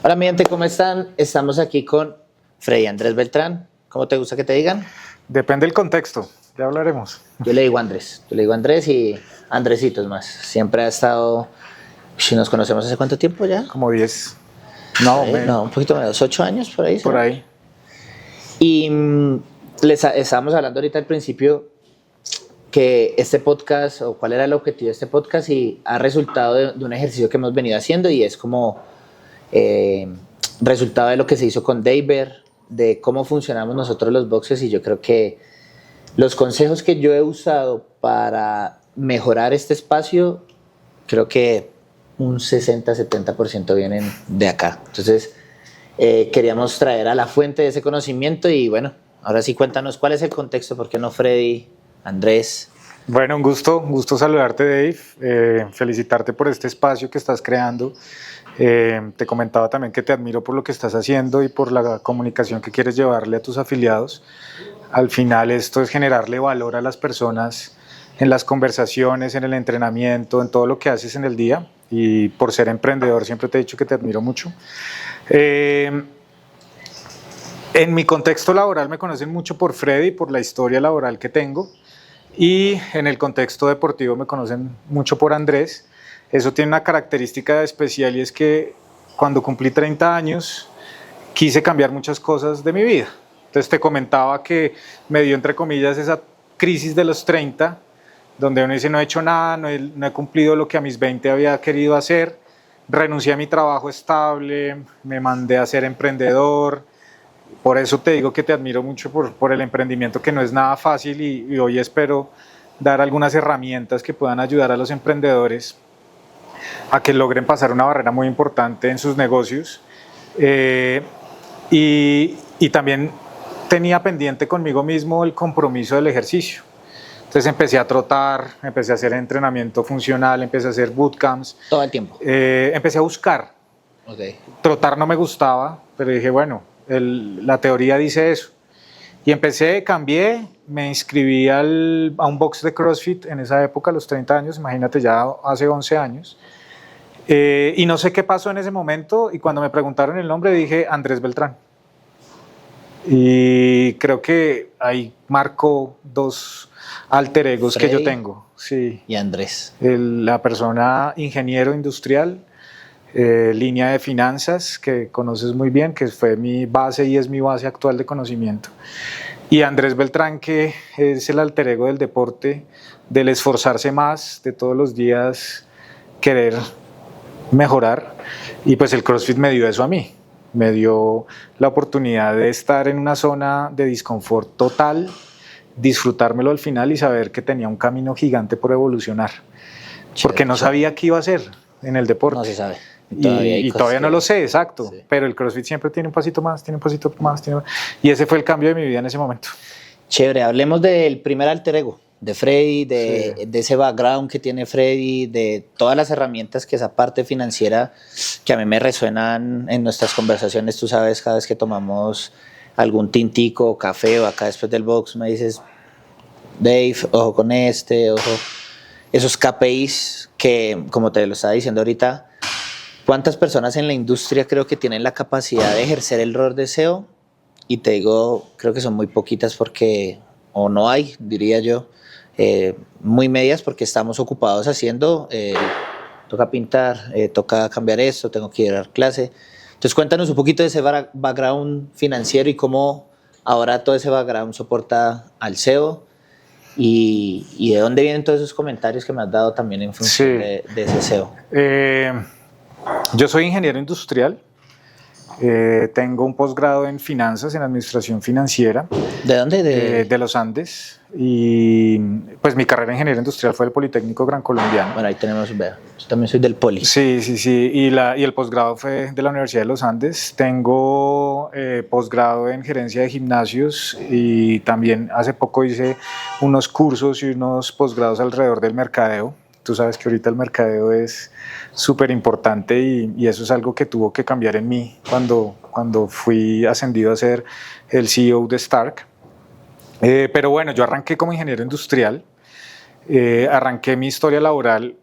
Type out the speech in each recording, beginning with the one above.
Hola, mi gente, ¿cómo están? Estamos aquí con Freddy Andrés Beltrán. ¿Cómo te gusta que te digan? Depende del contexto, ya hablaremos. Yo le digo Andrés. Yo le digo Andrés y Andresito es más. Siempre ha estado. Si nos conocemos hace cuánto tiempo ya. Como 10, Por no, ahí, no, un poquito menos, 8 años por ahí. por ¿será? ahí. Y estábamos hablando ahorita al principio que este podcast, o cuál era el objetivo de este podcast, y ha resultado de un ejercicio que hemos venido haciendo y es como eh, resultado de lo que se hizo con Daver, de cómo funcionamos nosotros los boxes, y yo creo que los consejos que yo he usado para mejorar este espacio, creo que un 60-70% vienen de acá. Entonces, queríamos traer a la fuente de ese conocimiento y bueno, ahora sí cuéntanos cuál es el contexto, ¿por qué no Freddy, Andrés? Bueno, un gusto saludarte, Dave, felicitarte por este espacio que estás creando. Te comentaba también que te admiro por lo que estás haciendo y por la comunicación que quieres llevarle a tus afiliados. Al final esto es generarle valor a las personas en las conversaciones, en el entrenamiento, en todo lo que haces en el día, y por ser emprendedor siempre te he dicho que te admiro mucho. En mi contexto laboral me conocen mucho por Freddy, por la historia laboral que tengo, y en el contexto deportivo me conocen mucho por Andrés. Eso tiene una característica especial y es que cuando cumplí 30 años quise cambiar muchas cosas de mi vida. Entonces te comentaba que me dio entre comillas esa crisis de los 30, donde uno dice no he hecho nada, no he cumplido lo que a mis 20 había querido hacer, renuncié a mi trabajo estable, me mandé a ser emprendedor. Por eso te digo que te admiro mucho por el emprendimiento, que no es nada fácil, y hoy espero dar algunas herramientas que puedan ayudar a los emprendedores a que logren pasar una barrera muy importante en sus negocios. Y también tenía pendiente conmigo mismo el compromiso del ejercicio. Entonces empecé a trotar, empecé a hacer entrenamiento funcional, empecé a hacer bootcamps. Todo el tiempo. Empecé a buscar. Okay. Trotar no me gustaba, pero dije, bueno, la teoría dice eso. Y empecé, cambié, me inscribí a un box de CrossFit en esa época, a los 30 años, imagínate, ya hace 11 años. Y no sé qué pasó en ese momento, y cuando me preguntaron el nombre dije Andrés Beltrán. Y creo que ahí marcó dos alter egos Freddy, que yo tengo. Sí. Y Andrés. La persona ingeniero industrial, línea de finanzas, que conoces muy bien, que fue mi base y es mi base actual de conocimiento. Y Andrés Beltrán, que es el alter ego del deporte, del esforzarse más, de todos los días querer mejorar. Y pues el CrossFit me dio eso a mí. Me dio la oportunidad de estar en una zona de disconfort total, disfrutármelo al final y saber que tenía un camino gigante por evolucionar. Porque no sabía qué iba a hacer en el deporte. No se sabe. Y todavía no lo sé, exacto. Sí. Pero el CrossFit siempre tiene un pasito más, tiene un pasito más. Y ese fue el cambio de mi vida en ese momento. Chévere, hablemos del primer alter ego, de Freddy, de ese background que tiene Freddy, de todas las herramientas que esa parte financiera que a mí me resuenan en nuestras conversaciones. Tú sabes, cada vez que tomamos algún tintico, café o acá después del box, me dices, Dave, ojo con ojo. Esos KPIs que, como te lo estaba diciendo ahorita, ¿cuántas personas en la industria creo que tienen la capacidad de ejercer el rol de SEO? Y te digo, creo que son muy poquitas porque, o no hay, diría yo, muy medias porque estamos ocupados haciendo, toca pintar, toca cambiar esto, tengo que ir a dar clase. Entonces cuéntanos un poquito de ese background financiero y cómo ahora todo ese background soporta al SEO y de dónde vienen todos esos comentarios que me has dado también en función de ese SEO. Yo soy ingeniero industrial. Tengo un posgrado en finanzas, en administración financiera. ¿De dónde? De los Andes. Y pues mi carrera de ingeniero industrial fue el Politécnico Gran Colombiano. Bueno, ahí tenemos, vea, yo también soy del Poli. Sí. Y el posgrado fue de la Universidad de los Andes. Tengo posgrado en gerencia de gimnasios y también hace poco hice unos cursos y unos posgrados alrededor del mercadeo. Tú sabes que ahorita el mercadeo es súper importante y eso es algo que tuvo que cambiar en mí cuando fui ascendido a ser el CEO de Stark. Pero bueno, yo arranqué como ingeniero industrial, arranqué mi historia laboral.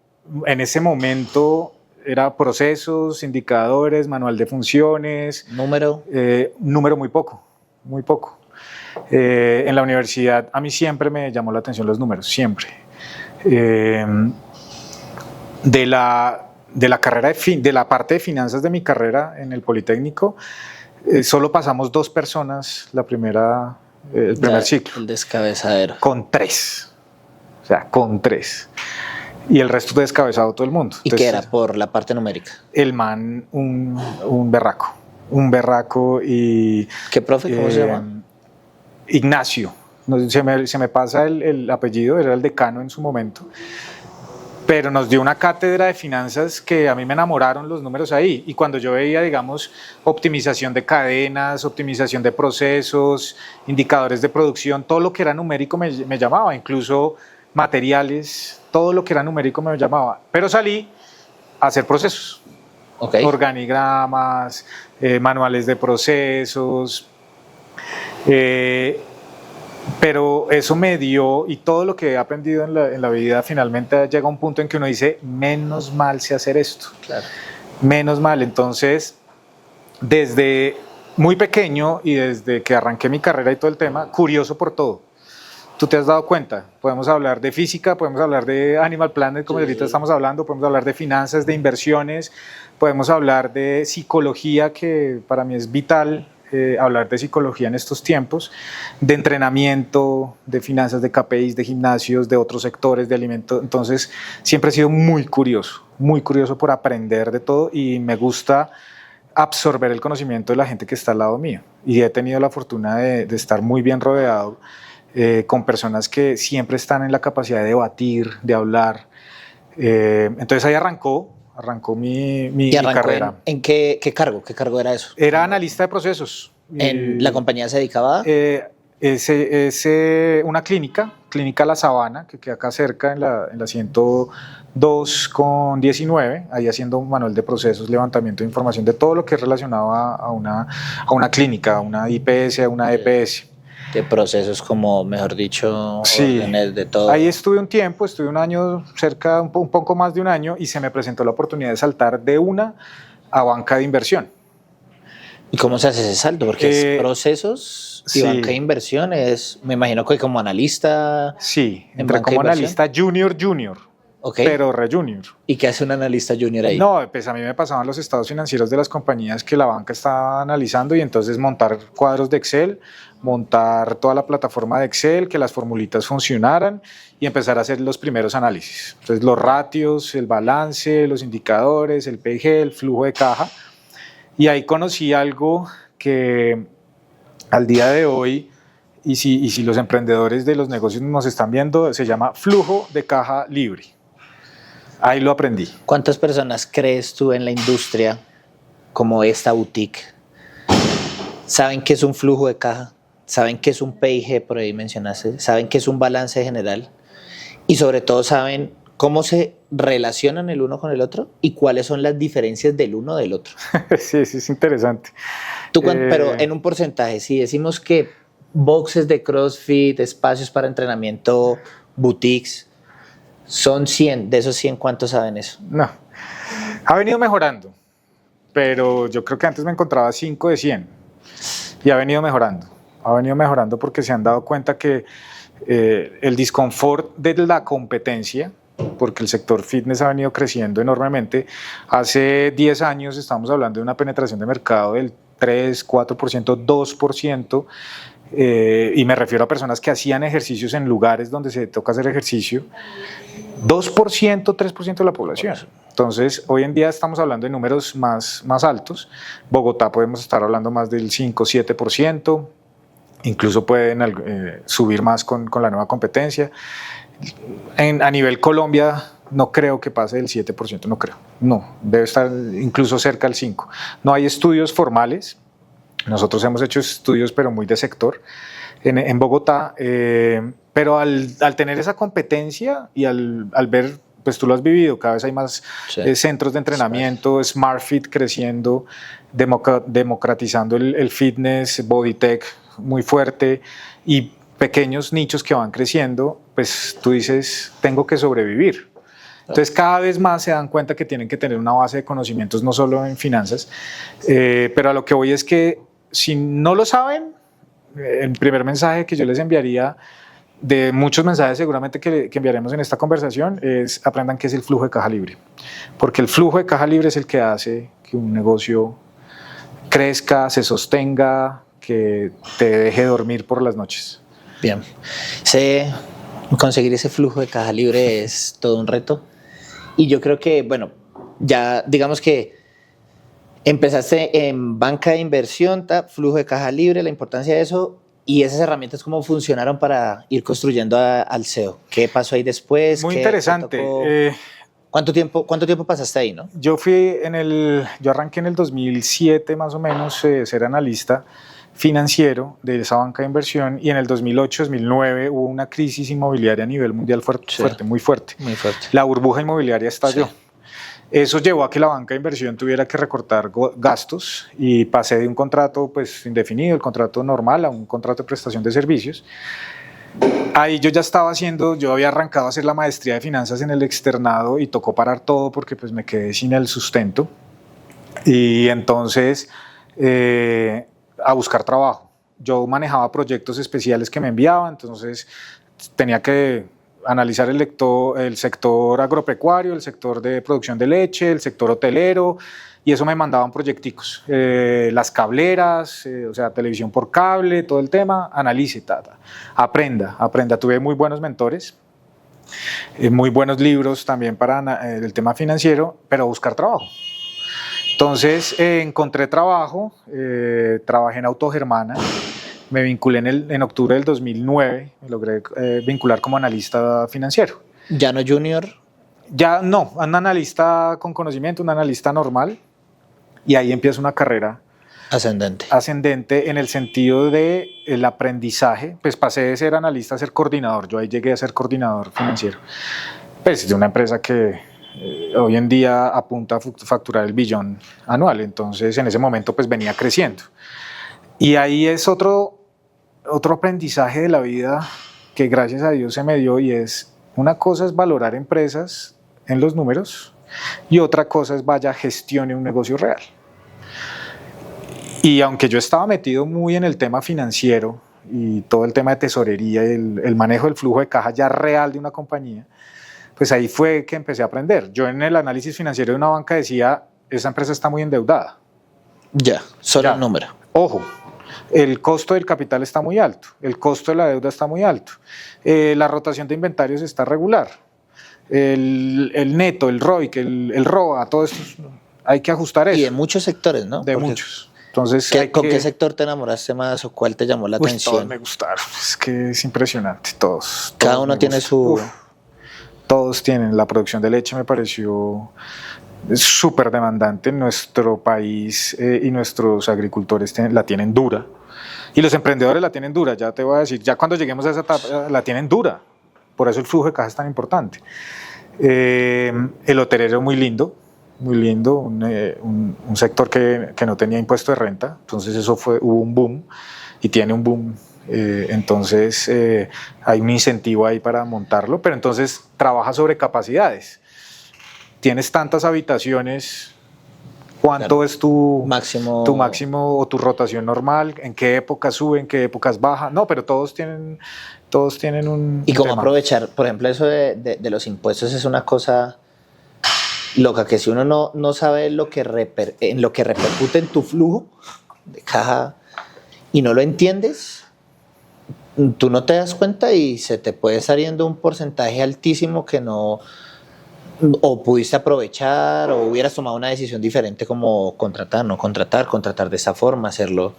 En ese momento era procesos, indicadores, manual de funciones. ¿Número? Número muy poco, muy poco. En la universidad a mí siempre me llamó la atención los números, siempre. De la carrera de la parte de finanzas de mi carrera en el Politécnico, solo pasamos 2 personas el primer ciclo. El descabezadero. Con 3. O sea, con 3. Y el resto descabezado todo el mundo. ¿Y qué era? Por la parte numérica. El man, un berraco. Un berraco y... ¿Qué profe? ¿Cómo se llama? Ignacio. Se me pasa el apellido, era el decano en su momento. Pero nos dio una cátedra de finanzas que a mí me enamoraron los números ahí. Y cuando yo veía, digamos, optimización de cadenas, optimización de procesos, indicadores de producción, todo lo que era numérico me llamaba, incluso materiales, todo lo que era numérico me llamaba. Pero salí a hacer procesos, organigramas, manuales de procesos, pero eso me dio, y todo lo que he aprendido en la vida finalmente llega a un punto en que uno dice, menos mal sé hacer esto, claro. Menos mal. Entonces, desde muy pequeño y desde que arranqué mi carrera y todo el tema, curioso por todo. Tú te has dado cuenta, podemos hablar de física, podemos hablar de Animal Planet, como ahorita estamos hablando, podemos hablar de finanzas, de inversiones, podemos hablar de psicología, que para mí es vital. Hablar de psicología en estos tiempos, de entrenamiento, de finanzas, de KPIs, de gimnasios, de otros sectores, de alimentos. Entonces siempre he sido muy curioso por aprender de todo, y me gusta absorber el conocimiento de la gente que está al lado mío, y he tenido la fortuna de estar muy bien rodeado con personas que siempre están en la capacidad de debatir, de hablar. Entonces ahí arrancó mi carrera. ¿En qué cargo? ¿Qué cargo era eso? Era analista de procesos. ¿En la compañía se dedicaba? Es una clínica La Sabana, que queda acá cerca, en la 102 con 19, ahí haciendo un manual de procesos, levantamiento de información de todo lo que es relacionado a una clínica, a una IPS, a una EPS. De procesos, como mejor dicho, sí, órdenes de todo. Ahí estuve un tiempo, estuve un año, un poco más de un año, y se me presentó la oportunidad de saltar de una a banca de inversión. ¿Y cómo se hace ese salto? Porque es procesos y sí. Banca de inversión es, me imagino que como analista. Sí, entré como analista junior, pero re junior. ¿Y qué hace un analista junior ahí? No, pues a mí me pasaban los estados financieros de las compañías que la banca estaba analizando, y entonces montar cuadros de Excel, montar toda la plataforma de Excel, que las formulitas funcionaran, y empezar a hacer los primeros análisis. Entonces los ratios, el balance, los indicadores, el P&G, el flujo de caja. Y ahí conocí algo que al día de hoy, y si los emprendedores de los negocios nos están viendo, se llama flujo de caja libre. Ahí lo aprendí. ¿Cuántas personas crees tú en la industria como esta boutique saben qué es un flujo de caja? ¿Saben qué es un P&G, por ahí mencionaste? ¿Saben qué es un balance general? Y sobre todo saben cómo se relacionan el uno con el otro y cuáles son las diferencias del uno del otro. Sí, es interesante. Pero en un porcentaje, si decimos que boxes de CrossFit, espacios para entrenamiento, boutiques, son 100, de esos 100, ¿cuántos saben eso? No, ha venido mejorando, pero yo creo que antes me encontraba 5 de 100 y ha venido mejorando porque se han dado cuenta que el disconfort de la competencia, porque el sector fitness ha venido creciendo enormemente. Hace 10 años estamos hablando de una penetración de mercado del 3, 4%, 2%, y me refiero a personas que hacían ejercicios en lugares donde se toca hacer ejercicio, 2%, 3% de la población. Entonces, hoy en día estamos hablando de números más altos. Bogotá podemos estar hablando más del 5, 7%, incluso pueden subir más con la nueva competencia. A nivel Colombia no creo que pase del 7%, no, debe estar incluso cerca del 5%. No hay estudios formales, nosotros hemos hecho estudios pero muy de sector en Bogotá, pero al tener esa competencia y al ver, pues tú lo has vivido, cada vez hay más centros de entrenamiento, SmartFit creciendo, democratizando el fitness, BodyTech muy fuerte, y pequeños nichos que van creciendo, pues tú dices, tengo que sobrevivir. Entonces cada vez más se dan cuenta que tienen que tener una base de conocimientos no solo en finanzas, pero a lo que voy es que si no lo saben, el primer mensaje que yo les enviaría, de muchos mensajes seguramente que enviaremos en esta conversación, es aprendan qué es el flujo de caja libre, porque el flujo de caja libre es el que hace que un negocio crezca, se sostenga, que te deje dormir por las noches. Bien, conseguir ese flujo de caja libre es todo un reto y yo creo que, bueno, ya digamos que empezaste en banca de inversión, flujo de caja libre, la importancia de eso. ¿Y esas herramientas cómo funcionaron para ir construyendo al CEO? ¿Qué pasó ahí después? Muy interesante. ¿Cuánto tiempo pasaste ahí, no? Yo arranqué en el 2007 más o menos ser analista financiero de esa banca de inversión y en el 2008-2009 hubo una crisis inmobiliaria a nivel mundial muy fuerte. La burbuja inmobiliaria estalló. Sí. Eso llevó a que la banca de inversión tuviera que recortar gastos y pasé de un contrato pues, indefinido, el contrato normal, a un contrato de prestación de servicios. Ahí yo había arrancado a hacer la maestría de finanzas en el externado y tocó parar todo porque pues, me quedé sin el sustento. Y entonces a buscar trabajo. Yo manejaba proyectos especiales que me enviaban, entonces tenía que analizar el sector agropecuario, el sector de producción de leche, el sector hotelero, y eso me mandaban proyecticos, las cableras, o sea, televisión por cable, todo el tema, analice, aprenda. Tuve muy buenos mentores, muy buenos libros también para el tema financiero, pero a buscar trabajo. Entonces encontré trabajo, trabajé en Autogermana. Me vinculé en octubre del 2009, me logré vincular como analista financiero. ¿Ya no junior? Ya no, un analista con conocimiento, un analista normal, y ahí empieza una carrera ascendente en el sentido del aprendizaje. Pues pasé de ser analista a ser coordinador, yo ahí llegué a ser coordinador financiero. Pues de una empresa que hoy en día apunta a facturar el billón anual, entonces en ese momento pues venía creciendo. Y ahí es otro aprendizaje de la vida que gracias a Dios se me dio, y es, una cosa es valorar empresas en los números y otra cosa es vaya gestione un negocio real. Y aunque yo estaba metido muy en el tema financiero y todo el tema de tesorería y el manejo del flujo de caja ya real de una compañía, pues ahí fue que empecé a aprender. Yo en el análisis financiero de una banca decía, esa empresa está muy endeudada. Ya, solo el número. Ojo, el costo del capital está muy alto, el costo de la deuda está muy alto, la rotación de inventarios está regular, el neto, el ROIC, el ROA, todo esto hay que ajustar eso. Y de muchos sectores, ¿no? De muchos. Entonces, ¿Con qué sector te enamoraste más o cuál te llamó la atención? Todos me gustaron, es que es impresionante, todos. Cada uno tiene su... Todos tienen, la producción de leche me pareció súper demandante en nuestro país y nuestros agricultores la tienen dura y los emprendedores la tienen dura, ya te voy a decir, ya cuando lleguemos a esa etapa la tienen dura, por eso el flujo de caja es tan importante. El hotelero muy lindo, un sector que no tenía impuesto de renta, entonces hubo un boom y tiene un boom. Entonces hay un incentivo ahí para montarlo, pero entonces trabaja sobre capacidades. Tienes tantas habitaciones, ¿cuánto claro. es tu máximo o tu rotación normal? ¿En qué épocas sube, en qué épocas baja? No, pero todos tienen un ¿Y cómo tema. Aprovechar? Por ejemplo, eso de los impuestos es una cosa loca, que si uno no sabe en lo que repercute en tu flujo de caja y no lo entiendes, tú no te das cuenta y se te puede estar yendo un porcentaje altísimo que no, o pudiste aprovechar, o hubieras tomado una decisión diferente como contratar de esa forma, hacerlo.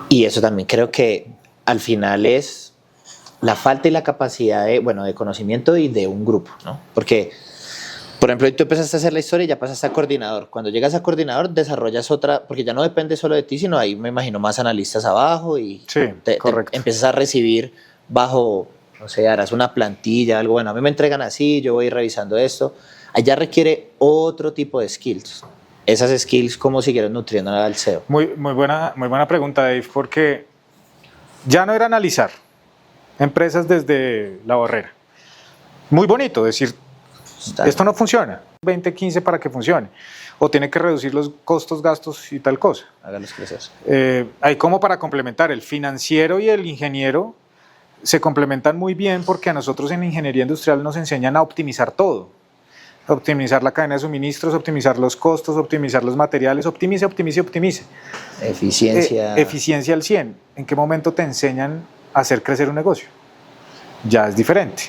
Y eso también creo que al final es la falta y la capacidad de conocimiento y de un grupo, ¿no? Porque, por ejemplo, tú empezaste a hacer la historia y ya pasaste a coordinador. Cuando llegas a coordinador desarrollas otra, porque ya no depende solo de ti, sino hay, me imagino, más analistas abajo y sí, te empiezas a recibir bajo, no sé, harás una plantilla, algo, bueno, a mí me entregan así, yo voy revisando esto. Allá requiere otro tipo de skills. Esas skills, ¿cómo siguieron nutriendo al CEO? Muy buena pregunta, Dave, porque ya no era analizar empresas desde la barrera. Muy bonito decir, Esto no funciona, 20, 15 para que funcione. O tiene que reducir los costos, gastos y tal cosa. Hágalos crecer. Hay como para complementar, el financiero y el ingeniero se complementan muy bien porque a nosotros en ingeniería industrial nos enseñan a optimizar todo. Optimizar la cadena de suministros, optimizar los costos, optimizar los materiales, optimice. Eficiencia. Eficiencia al 100. ¿En qué momento te enseñan a hacer crecer un negocio? Ya es diferente.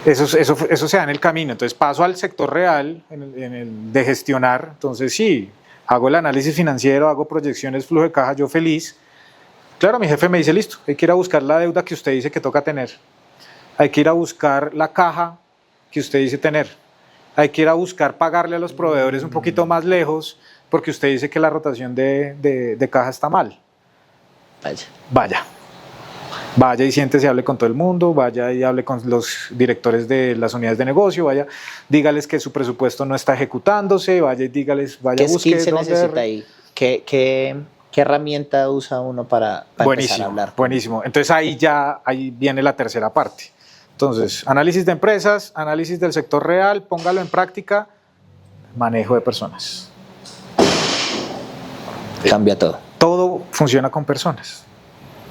Eso se da en el camino. Entonces paso al sector real de gestionar. Entonces sí, hago el análisis financiero, hago proyecciones, flujo de caja, yo feliz. Claro, mi jefe me dice, listo, hay que ir a buscar la deuda que usted dice que toca tener. Hay que ir a buscar la caja que usted dice tener. Hay que ir a buscar pagarle a los proveedores un poquito más lejos porque usted dice que la rotación de caja está mal. Vaya y siéntese y hable con todo el mundo, vaya y hable con los directores de las unidades de negocio, vaya, dígales que su presupuesto no está ejecutándose, vaya y dígales, vaya, busque. ¿Qué skill se necesita ahí? ¿Qué herramienta usa uno para empezar a hablar? Buenísimo. Entonces ahí viene la tercera parte. Entonces, análisis de empresas, análisis del sector real, póngalo en práctica, manejo de personas. Cambia todo. Todo funciona con personas.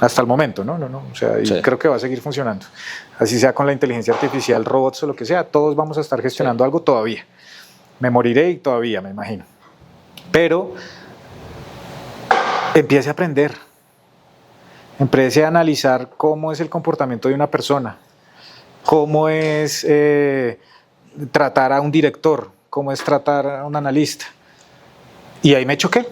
Hasta el momento, ¿no? O sea, sí. Creo que va a seguir funcionando. Así sea con la inteligencia artificial, robots o lo que sea, todos vamos a estar gestionando algo todavía. Me moriré y todavía, me imagino. Pero empiece a aprender. Empiece a analizar cómo es el comportamiento de una persona, cómo es tratar a un director, cómo es tratar a un analista. Y ahí me choqué.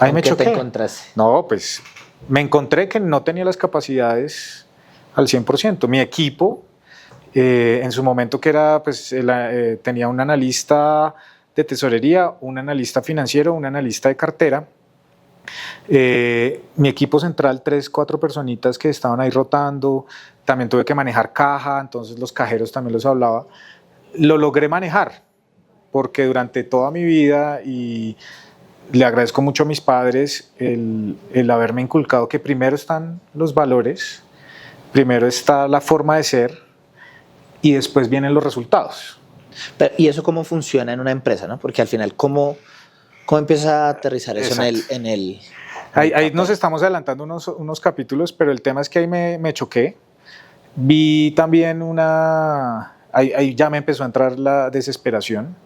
¿Qué te encontraste? No, pues me encontré que no tenía las capacidades al 100%. Mi equipo, en su momento que era, pues, tenía un analista de tesorería, un analista financiero, un analista de cartera. Mi equipo central, 3, 4 personitas que estaban ahí rotando. También tuve que manejar caja, entonces los cajeros también los hablaba. Lo logré manejar, porque durante toda mi vida, y le agradezco mucho a mis padres el haberme inculcado que primero están los valores, primero está la forma de ser y después vienen los resultados. ¿Y eso cómo funciona en una empresa, no? Porque al final, ¿cómo empieza a aterrizar eso en el ahí nos estamos adelantando unos capítulos, pero el tema es que ahí me choqué. Vi también ahí ya me empezó a entrar la desesperación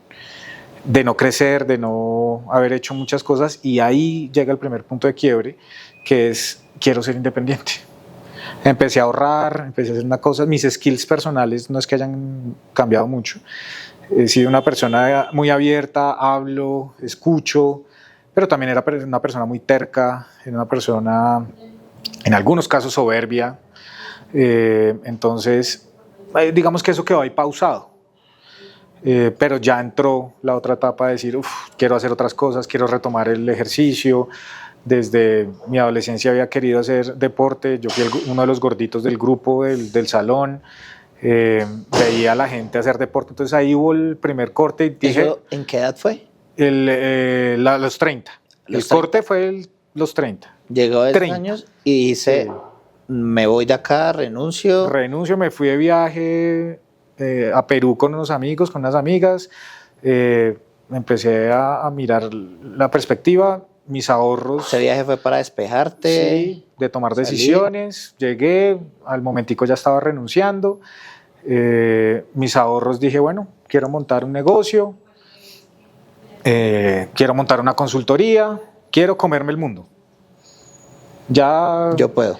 de no crecer, de no haber hecho muchas cosas, y ahí llega el primer punto de quiebre, que es, quiero ser independiente. Empecé a ahorrar, empecé a hacer una cosa, mis skills personales no es que hayan cambiado mucho. He sido una persona muy abierta, hablo, escucho, pero también era una persona muy terca, era una persona, en algunos casos, soberbia. Entonces, digamos que eso quedó ahí pausado. Pero ya entró la otra etapa de decir, quiero hacer otras cosas, quiero retomar el ejercicio. Desde mi adolescencia había querido hacer deporte, yo fui uno de los gorditos del grupo, del salón, veía a la gente hacer deporte, entonces ahí hubo el primer corte y dije... ¿Eso en qué edad fue? Los 30. El corte fue los 30. Llegó a 30 años y dice, sí, me voy de acá, renuncio. Renuncio, me fui de viaje a Perú con unos amigos, con unas amigas, empecé a mirar la perspectiva, mis ahorros. ¿Ese viaje fue para despejarte? Sí, de tomar decisiones. Llegué, al momentico ya estaba renunciando. Mis ahorros, dije, bueno, quiero montar un negocio, quiero montar una consultoría, quiero comerme el mundo. Ya. Yo puedo.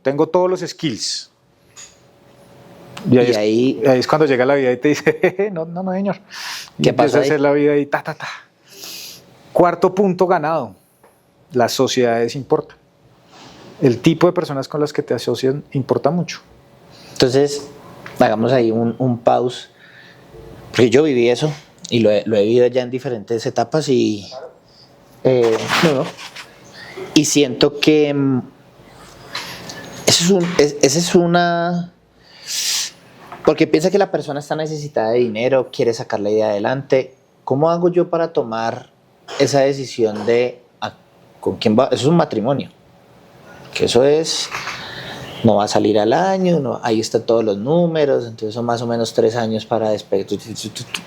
Tengo todos los skills. Y ahí es cuando llega la vida y te dice, no, señor. Y ¿qué pasa? Empieza a hacer la vida y ta. Cuarto punto ganado. Las sociedades importan. El tipo de personas con las que te asocian importa mucho. Entonces, hagamos ahí un pause. Porque yo viví eso y lo he vivido ya en diferentes etapas y y siento que esa es una... Porque piensa que la persona está necesitada de dinero, quiere sacar la idea adelante. ¿Cómo hago yo para tomar esa decisión de con quién va? Eso es un matrimonio. Que eso es no va a salir al año, no, ahí están todos los números, entonces son más o menos 3 años para despegar,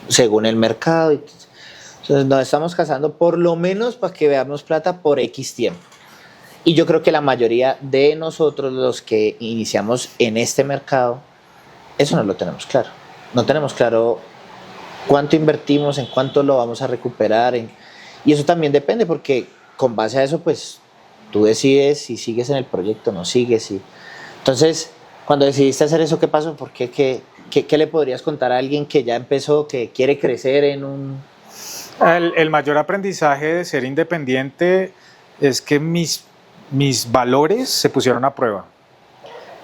según el mercado. Entonces nos estamos casando por lo menos para que veamos plata por X tiempo. Y yo creo que la mayoría de nosotros, los que iniciamos en este mercado, eso no lo tenemos claro. No tenemos claro cuánto invertimos, en cuánto lo vamos a recuperar. Y eso también depende porque con base a eso, pues tú decides si sigues en el proyecto o no sigues. Entonces, cuando decidiste hacer eso, ¿qué pasó? ¿Por qué? ¿Qué le podrías contar a alguien que ya empezó, que quiere crecer en un...? El mayor aprendizaje de ser independiente es que mis valores se pusieron a prueba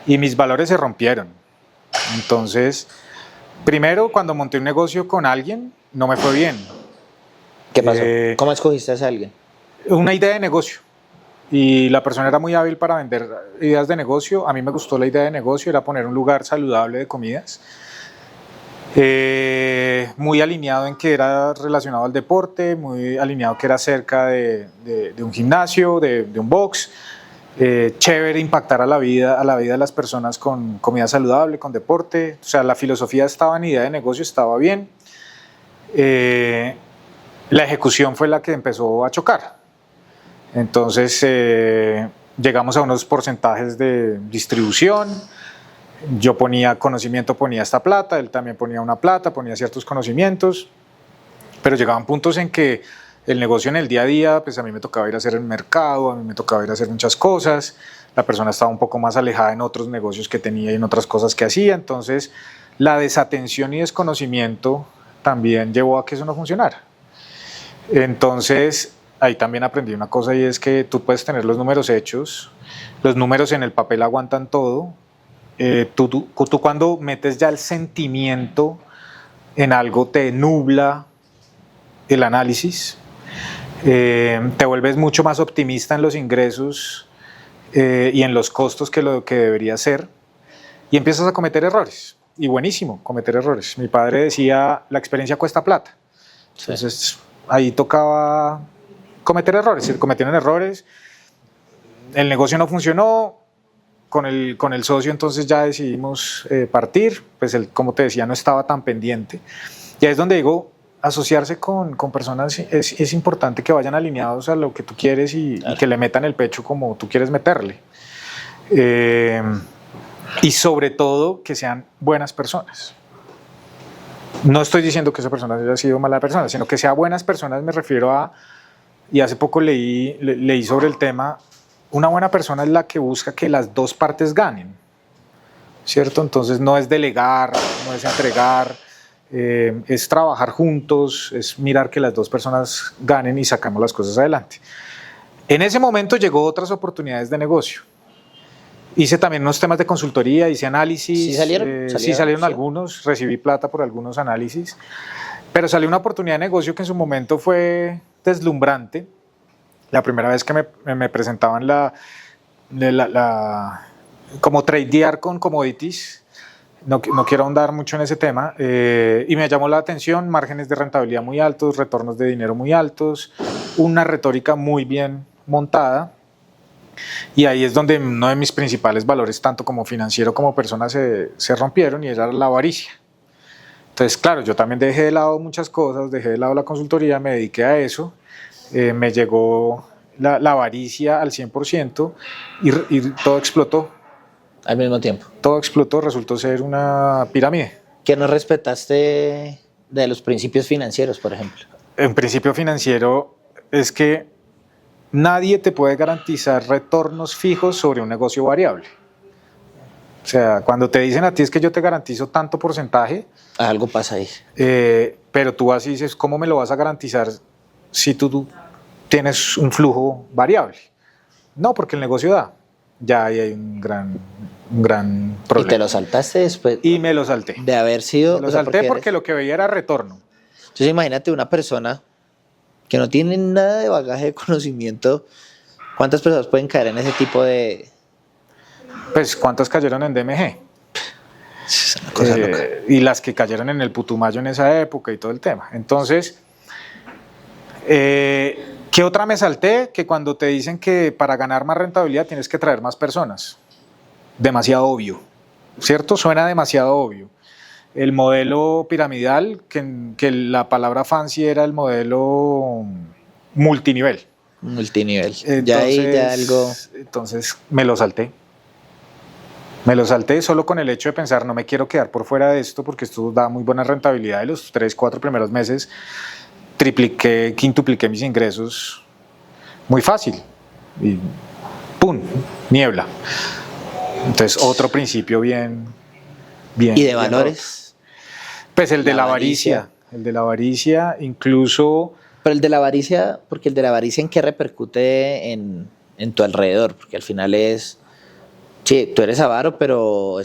y mis valores se rompieron. Entonces, primero, cuando monté un negocio con alguien, no me fue bien. ¿Qué pasó? ¿Cómo escogiste a ese alguien? Una idea de negocio. Y la persona era muy hábil para vender ideas de negocio. A mí me gustó la idea de negocio, era poner un lugar saludable de comidas. Muy alineado en que era relacionado al deporte, muy alineado que era cerca de un gimnasio, de un box. Chévere impactar a la vida de las personas con comida saludable, con deporte. O sea, la filosofía estaba en idea de negocio, estaba bien. La ejecución fue la que empezó a chocar. Entonces llegamos a unos porcentajes de distribución. Yo ponía conocimiento, ponía esta plata, él también ponía una plata, ponía ciertos conocimientos, pero llegaban puntos en que el negocio en el día a día, pues a mí me tocaba ir a hacer el mercado, a mí me tocaba ir a hacer muchas cosas, la persona estaba un poco más alejada en otros negocios que tenía y en otras cosas que hacía, entonces la desatención y desconocimiento también llevó a que eso no funcionara. Entonces ahí también aprendí una cosa y es que tú puedes tener los números hechos, los números en el papel aguantan todo. Tú cuando metes ya el sentimiento en algo te nubla el análisis, te vuelves mucho más optimista en los ingresos y en los costos que lo que debería ser y empiezas a cometer errores. Y buenísimo, cometer errores. Mi padre decía, la experiencia cuesta plata. Entonces ahí tocaba cometer errores, se cometieron errores, el negocio no funcionó. Con el socio entonces ya decidimos partir, pues él, como te decía, no estaba tan pendiente. Y ahí es donde digo, asociarse con personas es importante que vayan alineados a lo que tú quieres y que le metan el pecho como tú quieres meterle. Y sobre todo que sean buenas personas. No estoy diciendo que esa persona haya sido mala persona, sino que sean buenas personas, me refiero a, y hace poco leí sobre el tema. Una buena persona es la que busca que las dos partes ganen, ¿cierto? Entonces no es delegar, no es entregar, es trabajar juntos, es mirar que las dos personas ganen y sacamos las cosas adelante. En ese momento llegó otras oportunidades de negocio. Hice también unos temas de consultoría, hice análisis. ¿Sí salieron? Sí salieron algunos, recibí plata por algunos análisis, pero salió una oportunidad de negocio que en su momento fue deslumbrante. La primera vez que me presentaban como tradear con commodities, no quiero ahondar mucho en ese tema, y me llamó la atención, márgenes de rentabilidad muy altos, retornos de dinero muy altos, una retórica muy bien montada, y ahí es donde uno de mis principales valores, tanto como financiero como persona, se rompieron, y era la avaricia. Entonces, claro, yo también dejé de lado muchas cosas, dejé de lado la consultoría, me dediqué a eso. Me llegó la avaricia al 100% y todo explotó. Al mismo tiempo. Todo explotó, resultó ser una pirámide. ¿Qué no respetaste de los principios financieros, por ejemplo? En principio financiero es que nadie te puede garantizar retornos fijos sobre un negocio variable. O sea, cuando te dicen a ti es que yo te garantizo tanto porcentaje, algo pasa ahí. Pero tú así dices, ¿cómo me lo vas a garantizar si tú tienes un flujo variable? No, porque el negocio da. Ya ahí hay un gran problema. ¿Y te lo saltaste después? Y me lo salté. De haber sido... Me lo salté porque lo que veía era retorno. Entonces imagínate una persona que no tiene nada de bagaje de conocimiento. ¿Cuántas personas pueden caer en ese tipo de...? Pues, ¿cuántas cayeron en DMG? Es una cosa loca. Y las que cayeron en el Putumayo en esa época y todo el tema. Entonces... ¿qué otra me salté? Que cuando te dicen que para ganar más rentabilidad tienes que traer más personas. demasiado obvio, ¿cierto? Suena demasiado obvio. El modelo piramidal, que la palabra fancy era el modelo multinivel. Multinivel. Entonces, ya ahí ya algo... Entonces me lo salté. Me lo salté solo con el hecho de pensar, no me quiero quedar por fuera de esto porque esto da muy buena rentabilidad. De los 3, 4 primeros meses tripliqué, quintupliqué mis ingresos muy fácil. Y ¡pum! Niebla. Entonces otro principio bien... ¿Y de valores? Pues el de la avaricia. El de la avaricia incluso... Pero el de la avaricia, porque el de la avaricia, ¿en qué repercute en tu alrededor? Porque al final es... Sí, tú eres avaro, pero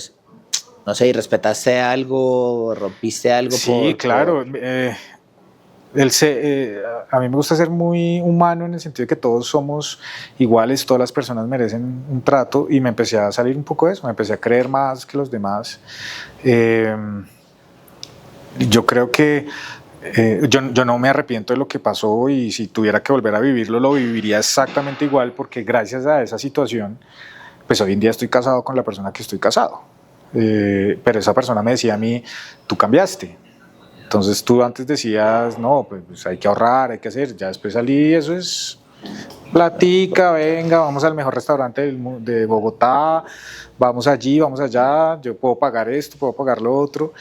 no sé, ¿respetaste algo, rompiste algo? Sí, claro. A mí me gusta ser muy humano en el sentido de que todos somos iguales, todas las personas merecen un trato, y me empecé a salir un poco de eso, me empecé a creer más que los demás. Yo creo que yo no me arrepiento de lo que pasó, y si tuviera que volver a vivirlo, lo viviría exactamente igual, porque gracias a esa situación, pues hoy en día estoy casado con la persona que estoy casado. Pero esa persona me decía a mí, tú cambiaste. Entonces tú antes decías, no, pues hay que ahorrar, hay que hacer. Ya después salí, eso es platica, venga, vamos al mejor restaurante de Bogotá, vamos allí, vamos allá, yo puedo pagar esto, puedo pagar lo otro.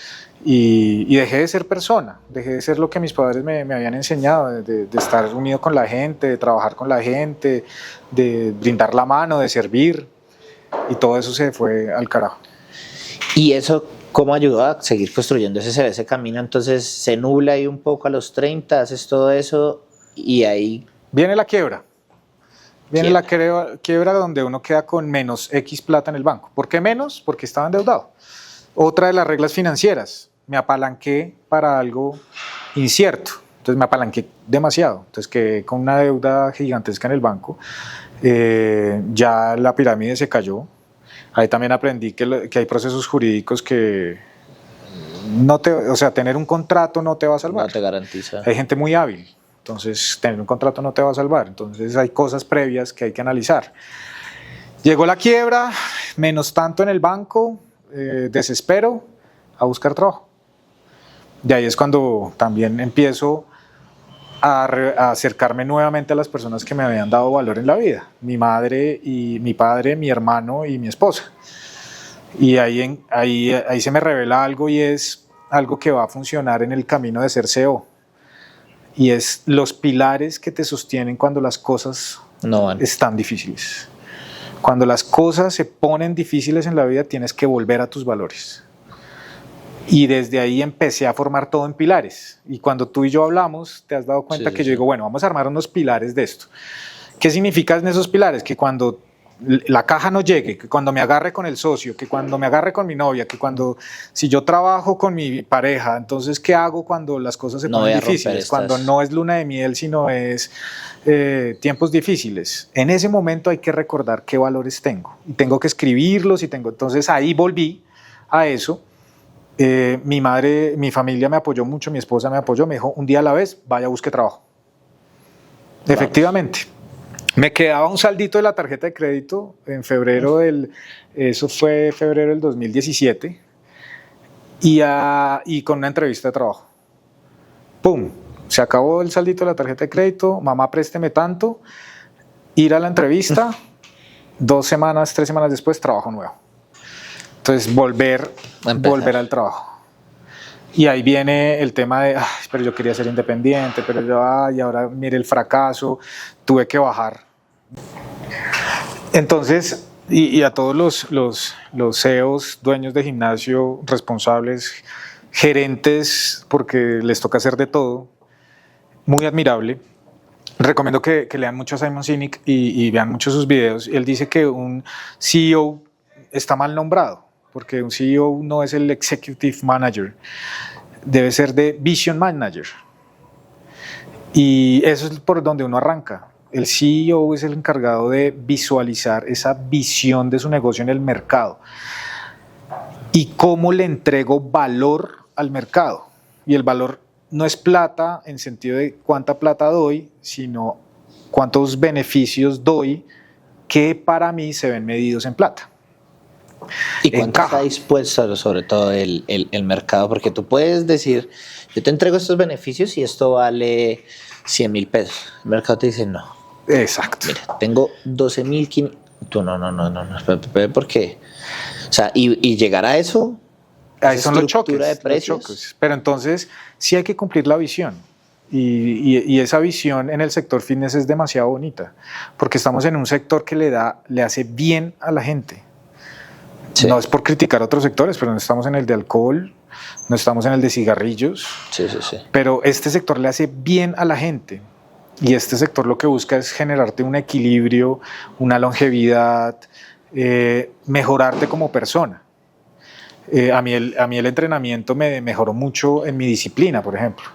Y dejé de ser persona, dejé de ser lo que mis padres me habían enseñado, de estar unido con la gente, de trabajar con la gente, de brindar la mano, de servir. Y todo eso se fue al carajo. ¿Y eso cómo ayudó a seguir construyendo ese camino? Entonces se nubla ahí un poco a los 30, haces todo eso y ahí... Viene la quiebra. Viene la quiebra donde uno queda con menos X plata en el banco. ¿Por qué menos? Porque estaba endeudado. Otra de las reglas financieras, me apalanqué para algo incierto. Entonces me apalanqué demasiado. Entonces quedé con una deuda gigantesca en el banco. Ya la pirámide se cayó. Ahí también aprendí que hay procesos jurídicos que o sea, tener un contrato no te va a salvar. No te garantiza. Hay gente muy hábil, entonces tener un contrato no te va a salvar. Entonces hay cosas previas que hay que analizar. Llegó la quiebra, menos tanto en el banco, desespero, a buscar trabajo. Y ahí es cuando también empiezo a acercarme nuevamente a las personas que me habían dado valor en la vida, mi madre y mi padre, mi hermano y mi esposa. Y ahí se me revela algo, y es algo que va a funcionar en el camino de ser CEO, y es los pilares que te sostienen cuando las cosas están difíciles. Cuando las cosas se ponen difíciles en la vida, tienes que volver a tus valores. Y desde ahí empecé a formar todo en pilares. Y cuando tú y yo hablamos, te has dado cuenta que yo digo, bueno, vamos a armar unos pilares de esto. ¿Qué significan esos pilares? Que cuando la caja no llegue, que cuando me agarre con el socio, que cuando me agarre con mi novia, que si yo trabajo con mi pareja, entonces ¿qué hago cuando las cosas se ponen difíciles? Cuando no es luna de miel, sino es tiempos difíciles. En ese momento hay que recordar qué valores tengo. Y tengo que escribirlos. Entonces ahí volví a eso. Mi familia me apoyó mucho, mi esposa me apoyó, me dijo, un día a la vez, vaya, busque trabajo. Vamos. Efectivamente, me quedaba un saldito de la tarjeta de crédito en eso fue febrero del 2017, y con una entrevista de trabajo. ¡Pum! Se acabó el saldito de la tarjeta de crédito, mamá, présteme tanto, ir a la entrevista, 2 semanas, 3 semanas después, trabajo nuevo. Entonces volver al trabajo. Y ahí viene el tema de, pero yo quería ser independiente, pero y ahora mire el fracaso, tuve que bajar. Entonces, y a todos los CEOs, dueños de gimnasio, responsables, gerentes, porque les toca hacer de todo, muy admirable. Recomiendo que lean mucho a Simon Sinek y vean mucho sus videos. Él dice que un CEO está mal nombrado, porque un CEO no es el executive manager, debe ser de vision manager. Y eso es por donde uno arranca. El CEO es el encargado de visualizar esa visión de su negocio en el mercado y cómo le entrego valor al mercado. Y el valor no es plata en sentido de cuánta plata doy, sino cuántos beneficios doy que para mí se ven medidos en plata. ¿Y cuánto encaja. está dispuesto sobre todo el mercado? Porque tú puedes decir, yo te entrego estos beneficios y esto vale 100.000 pesos. El mercado te dice, no, Exacto. mira, tengo 12.500. Tú no, espera, ¿por qué? O sea, y llegar a eso, Ahí esa son los estructura choques, de precios. Pero entonces sí hay que cumplir la visión. Y esa visión en el sector fitness es demasiado bonita, porque estamos en un sector que le hace bien a la gente. Sí. No es por criticar otros sectores, pero no estamos en el de alcohol, no estamos en el de cigarrillos, Sí. pero este sector le hace bien a la gente. Y este sector lo que busca es generarte un equilibrio, una longevidad, mejorarte como persona. A mí el entrenamiento me mejoró mucho en mi disciplina, por ejemplo.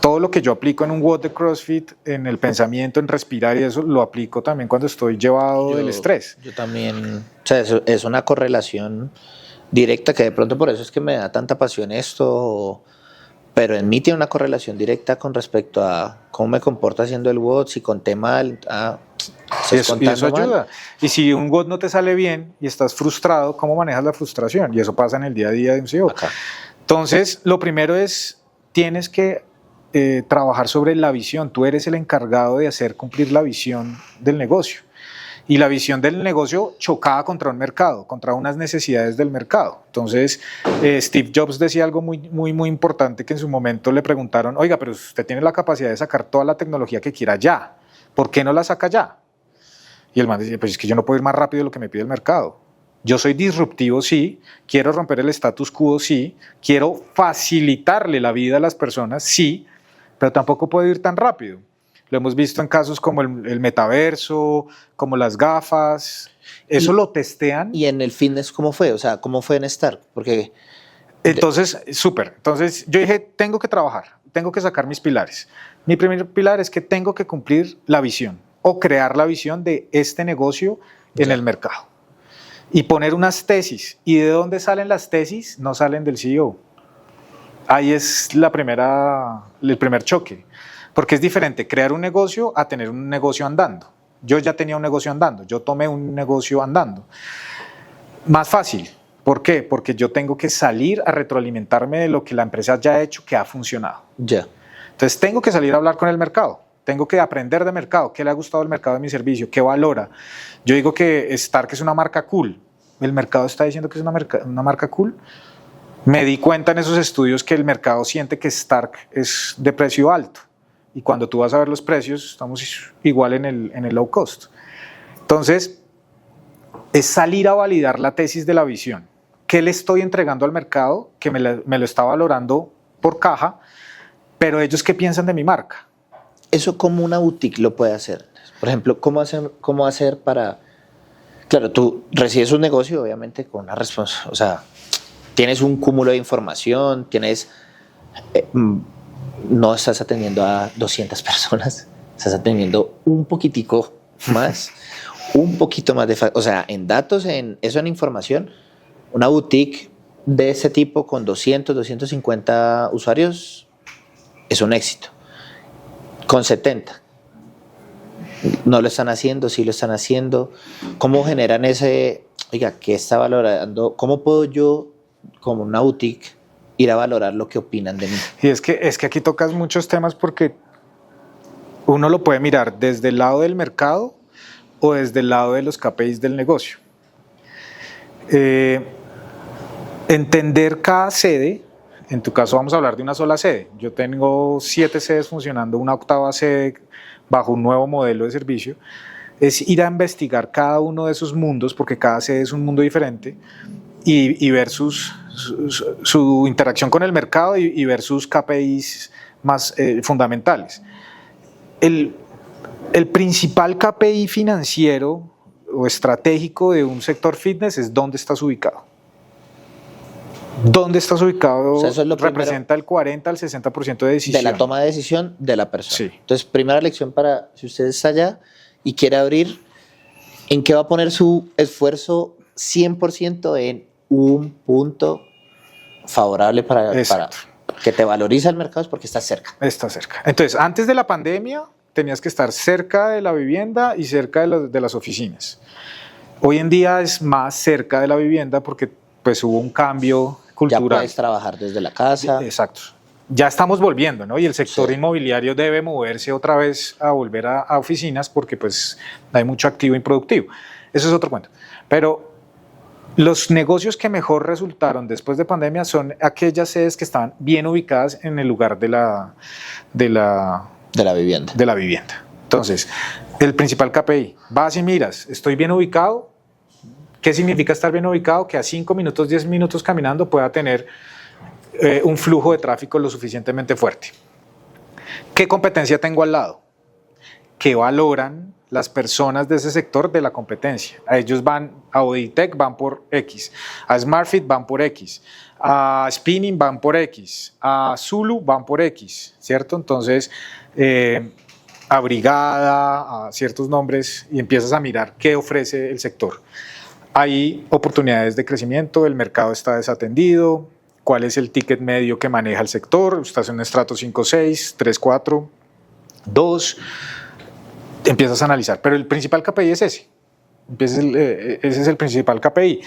Todo lo que yo aplico en un WOD de CrossFit, en el pensamiento, en respirar y eso, lo aplico también cuando estoy llevado del estrés. Yo también, o sea, es una correlación directa que de pronto por eso es que me da tanta pasión esto, pero en mí tiene una correlación directa con respecto a cómo me comporto haciendo el WOD, si conté mal, Y eso ayuda. Y si un WOD no te sale bien y estás frustrado, ¿cómo manejas la frustración? Y eso pasa en el día a día de un CEO. Acá. Entonces, lo primero es, tienes que trabajar sobre la visión. Tú eres el encargado de hacer cumplir la visión del negocio. Y la visión del negocio chocaba contra un mercado, contra unas necesidades del mercado. Entonces, Steve Jobs decía algo muy importante, que en su momento le preguntaron, oiga, pero usted tiene la capacidad de sacar toda la tecnología que quiera ya, ¿por qué no la saca ya? Y el man decía, pues es que yo no puedo ir más rápido de lo que me pide el mercado. Yo soy disruptivo, sí, quiero romper el status quo, sí, quiero facilitarle la vida a las personas, sí, pero tampoco puedo ir tan rápido. Lo hemos visto en casos como el metaverso, como las gafas, eso lo testean. ¿Y en el fitness cómo fue? O sea, ¿cómo fue en Stark? Porque... Entonces, súper. Entonces yo dije, tengo que trabajar, tengo que sacar mis pilares. Mi primer pilar es que tengo que cumplir la visión o crear la visión de este negocio en el mercado. Y poner unas tesis. ¿Y de dónde salen las tesis? No salen del CEO. Ahí es el primer choque. Porque es diferente crear un negocio a tener un negocio andando. Yo ya tenía un negocio andando, yo tomé un negocio andando. Más fácil. ¿Por qué? Porque yo tengo que salir a retroalimentarme de lo que la empresa ya ha hecho, que ha funcionado. Ya. Entonces tengo que salir a hablar con el mercado. Tengo que aprender de mercado, qué le ha gustado al mercado de mi servicio, qué valora. Yo digo que Stark es una marca cool. ¿El mercado está diciendo que es una marca cool? Me di cuenta en esos estudios que el mercado siente que Stark es de precio alto. Y cuando tú vas a ver los precios, estamos igual en el low cost. Entonces, es salir a validar la tesis de la visión. ¿Qué le estoy entregando al mercado que me lo está valorando por caja? Pero ellos, ¿qué piensan de mi marca? ¿Eso cómo una boutique lo puede hacer? Por ejemplo, ¿cómo hacer para...? Claro, tú recibes un negocio, obviamente, con una responsabilidad. O sea, tienes un cúmulo de información, no estás atendiendo a 200 personas, estás atendiendo un poquitico más, un poquito más o sea, en datos, en información, una boutique de ese tipo con 200, 250 usuarios es un éxito. Con 70 no lo están haciendo, sí lo están haciendo. ¿Cómo generan ese, oiga, qué está valorando? ¿Cómo puedo yo, como una boutique, ir a valorar lo que opinan de mí? Y es que aquí tocas muchos temas, porque uno lo puede mirar desde el lado del mercado o desde el lado de los KPIs del negocio. Entender cada sede. En tu caso vamos a hablar de una sola sede. Yo tengo 7 sedes funcionando, una 8ª sede bajo un nuevo modelo de servicio. Es ir a investigar cada uno de esos mundos, porque cada sede es un mundo diferente, y ver su interacción con el mercado y ver sus KPIs más fundamentales. El principal KPI financiero o estratégico de un sector fitness es dónde estás ubicado. ¿Dónde estás ubicado? O sea, eso es lo representa el 40 al 60% de decisión. De la toma de decisión de la persona. Sí. Entonces, primera lección para si usted está allá y quiere abrir, ¿en qué va a poner su esfuerzo 100% en un punto favorable para que te valoriza el mercado? Es porque estás cerca. Está cerca. Entonces, antes de la pandemia, tenías que estar cerca de la vivienda y cerca de las oficinas. Hoy en día es más cerca de la vivienda porque pues hubo un cambio cultural. Ya puedes trabajar desde la casa. Exacto. Ya estamos volviendo, ¿no? Y el sector inmobiliario debe moverse otra vez a volver a oficinas porque pues hay mucho activo improductivo. Eso es otro cuento. Pero los negocios que mejor resultaron después de pandemia son aquellas sedes que estaban bien ubicadas en el lugar de la vivienda. Entonces, el principal KPI, vas y miras, estoy bien ubicado. ¿Qué significa estar bien ubicado? Que a 5 minutos, 10 minutos caminando pueda tener un flujo de tráfico lo suficientemente fuerte. ¿Qué competencia tengo al lado? ¿Qué valoran las personas de ese sector de la competencia? A ellos van, a Auditech van por X, a SmartFit van por X, a Spinning van por X, a Zulu van por X, ¿cierto? Entonces, a Brigada, a ciertos nombres, y empiezas a mirar qué ofrece el sector. Hay oportunidades de crecimiento, el mercado está desatendido, cuál es el ticket medio que maneja el sector, estás en un estrato 5, 6, 3, 4, 2, empiezas a analizar, pero el principal KPI es ese, ese es el principal KPI.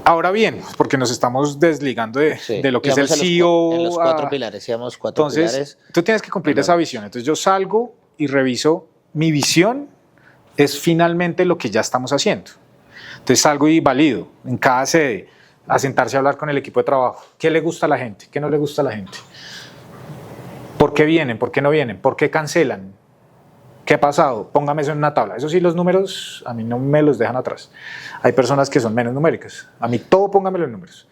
Ahora bien, porque nos estamos desligando de lo que es el CEO. En los 4 pilares, decíamos 4 pilares. Entonces, tú tienes que cumplir esa visión. Entonces, yo salgo y reviso mi visión, es finalmente lo que ya estamos haciendo. Entonces, salgo y valido en cada sede, a sentarse a hablar con el equipo de trabajo. ¿Qué le gusta a la gente? ¿Qué no le gusta a la gente? ¿Por qué vienen? ¿Por qué no vienen? ¿Por qué cancelan? ¿Qué ha pasado? Póngame eso en una tabla. Eso sí, los números a mí no me los dejan atrás. Hay personas que son menos numéricas. A mí todo póngamelo en números.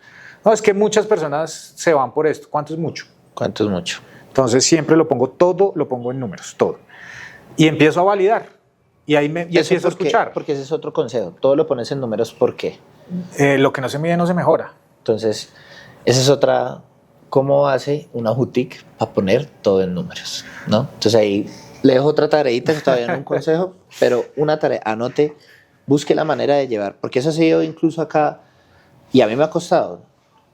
No, es que muchas personas se van por esto. ¿Cuánto es mucho? ¿Cuánto es mucho? Entonces siempre lo pongo en números, todo. Y empiezo a validar. Y ahí empiezo a escuchar. Porque ese es otro consejo. Todo lo pones en números, ¿por qué? Lo que no se mide no se mejora. Entonces, esa es otra. ¿Cómo hace una boutique para poner todo en números? ¿No? Entonces ahí le dejo otra tareita, que todavía no es un consejo, pero una tarea, anote, busque la manera de llevar, porque eso ha sido incluso acá, y a mí me ha costado,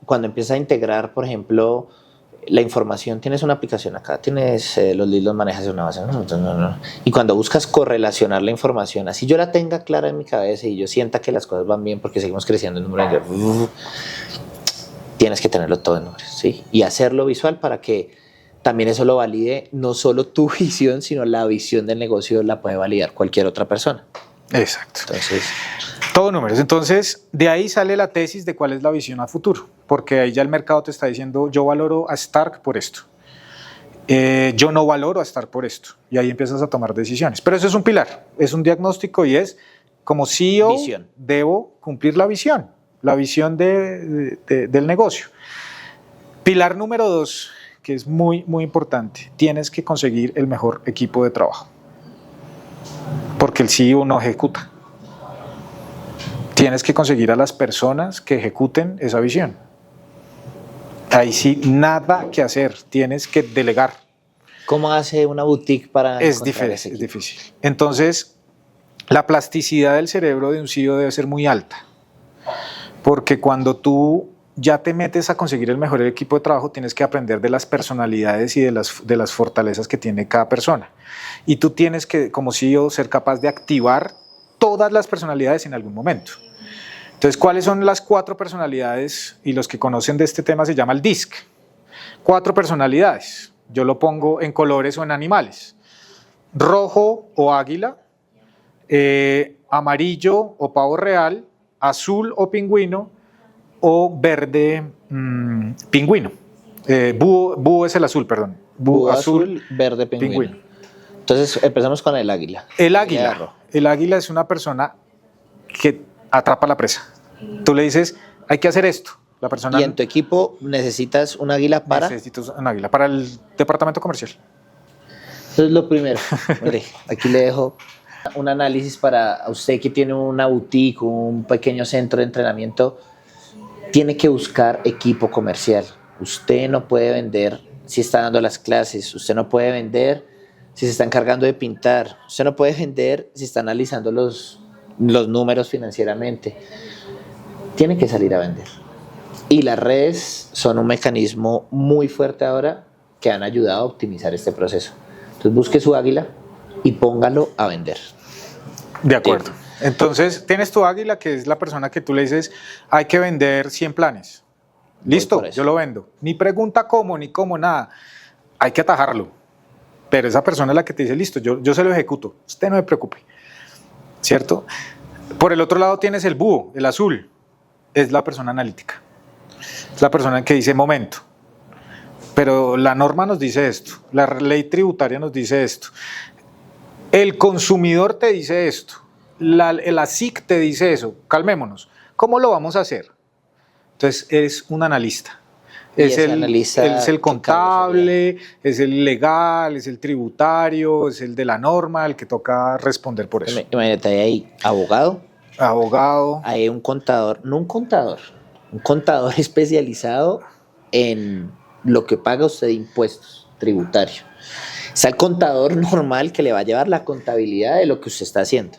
cuando empiezas a integrar, por ejemplo, la información, tienes una aplicación acá, tienes los leads, los manejas en una base, y cuando buscas correlacionar la información, así yo la tenga clara en mi cabeza y yo sienta que las cosas van bien porque seguimos creciendo en número de tienes que tenerlo todo en números, ¿sí? Y hacerlo visual para que también eso lo valide, no solo tu visión, sino la visión del negocio la puede validar cualquier otra persona. Exacto. Entonces, todo números. Entonces, de ahí sale la tesis de cuál es la visión a futuro, porque ahí ya el mercado te está diciendo, yo valoro a Stark por esto, yo no valoro a Stark por esto, y ahí empiezas a tomar decisiones. Pero eso es un pilar, es un diagnóstico y es, como CEO, debo cumplir la visión del negocio. Pilar número 2, que es muy, muy importante, tienes que conseguir el mejor equipo de trabajo, porque el CEO no ejecuta. Tienes que conseguir a las personas que ejecuten esa visión. Ahí sí, nada que hacer, tienes que delegar. ¿Cómo hace una boutique para encontrar ese equipo? Es difícil. Entonces, la plasticidad del cerebro de un CEO debe ser muy alta, porque cuando tú ya te metes a conseguir el mejor equipo de trabajo, tienes que aprender de las personalidades y de las fortalezas que tiene cada persona. Y tú tienes que, como CEO, ser capaz de activar todas las personalidades en algún momento. Entonces, ¿cuáles son las 4 personalidades? Y los que conocen de este tema se llama el DISC. 4 personalidades. Yo lo pongo en colores o en animales. Rojo o águila, amarillo o pavo real, azul o pingüino, o verde pingüino. Búho es el azul, perdón. Búho azul, verde pingüino. Entonces empezamos con el águila. El águila es una persona que atrapa la presa. Tú le dices, hay que hacer esto. La persona, ¿y en tu equipo necesitas un águila para? Necesito un águila para el departamento comercial. Eso es lo primero. Mire, aquí le dejo un análisis para usted que tiene una boutique, un pequeño centro de entrenamiento. Tiene que buscar equipo comercial. Usted no puede vender si está dando las clases. Usted no puede vender si se está encargando de pintar. Usted no puede vender si está analizando los números financieramente. Tiene que salir a vender. Y las redes son un mecanismo muy fuerte ahora que han ayudado a optimizar este proceso. Entonces busque su águila y póngalo a vender. De acuerdo. Entonces, tienes tu águila, que es la persona que tú le dices, hay que vender 100 planes. Listo, yo lo vendo. Ni pregunta cómo, ni cómo, nada. Hay que atajarlo. Pero esa persona es la que te dice, listo, yo se lo ejecuto. Usted no se preocupe. ¿Cierto? Por el otro lado tienes el búho, el azul. Es la persona analítica. Es la persona que dice, momento. Pero la norma nos dice esto. La ley tributaria nos dice esto. El consumidor te dice esto. La SIC te dice eso. Calmémonos. ¿Cómo lo vamos a hacer? Entonces, es un analista. Es el contable, es el legal, es el tributario, es el de la norma, el que toca responder por eso. Imagínate, hay abogado. Hay un contador, no un contador, un contador especializado en lo que paga usted de impuestos tributarios. Está el contador normal que le va a llevar la contabilidad de lo que usted está haciendo.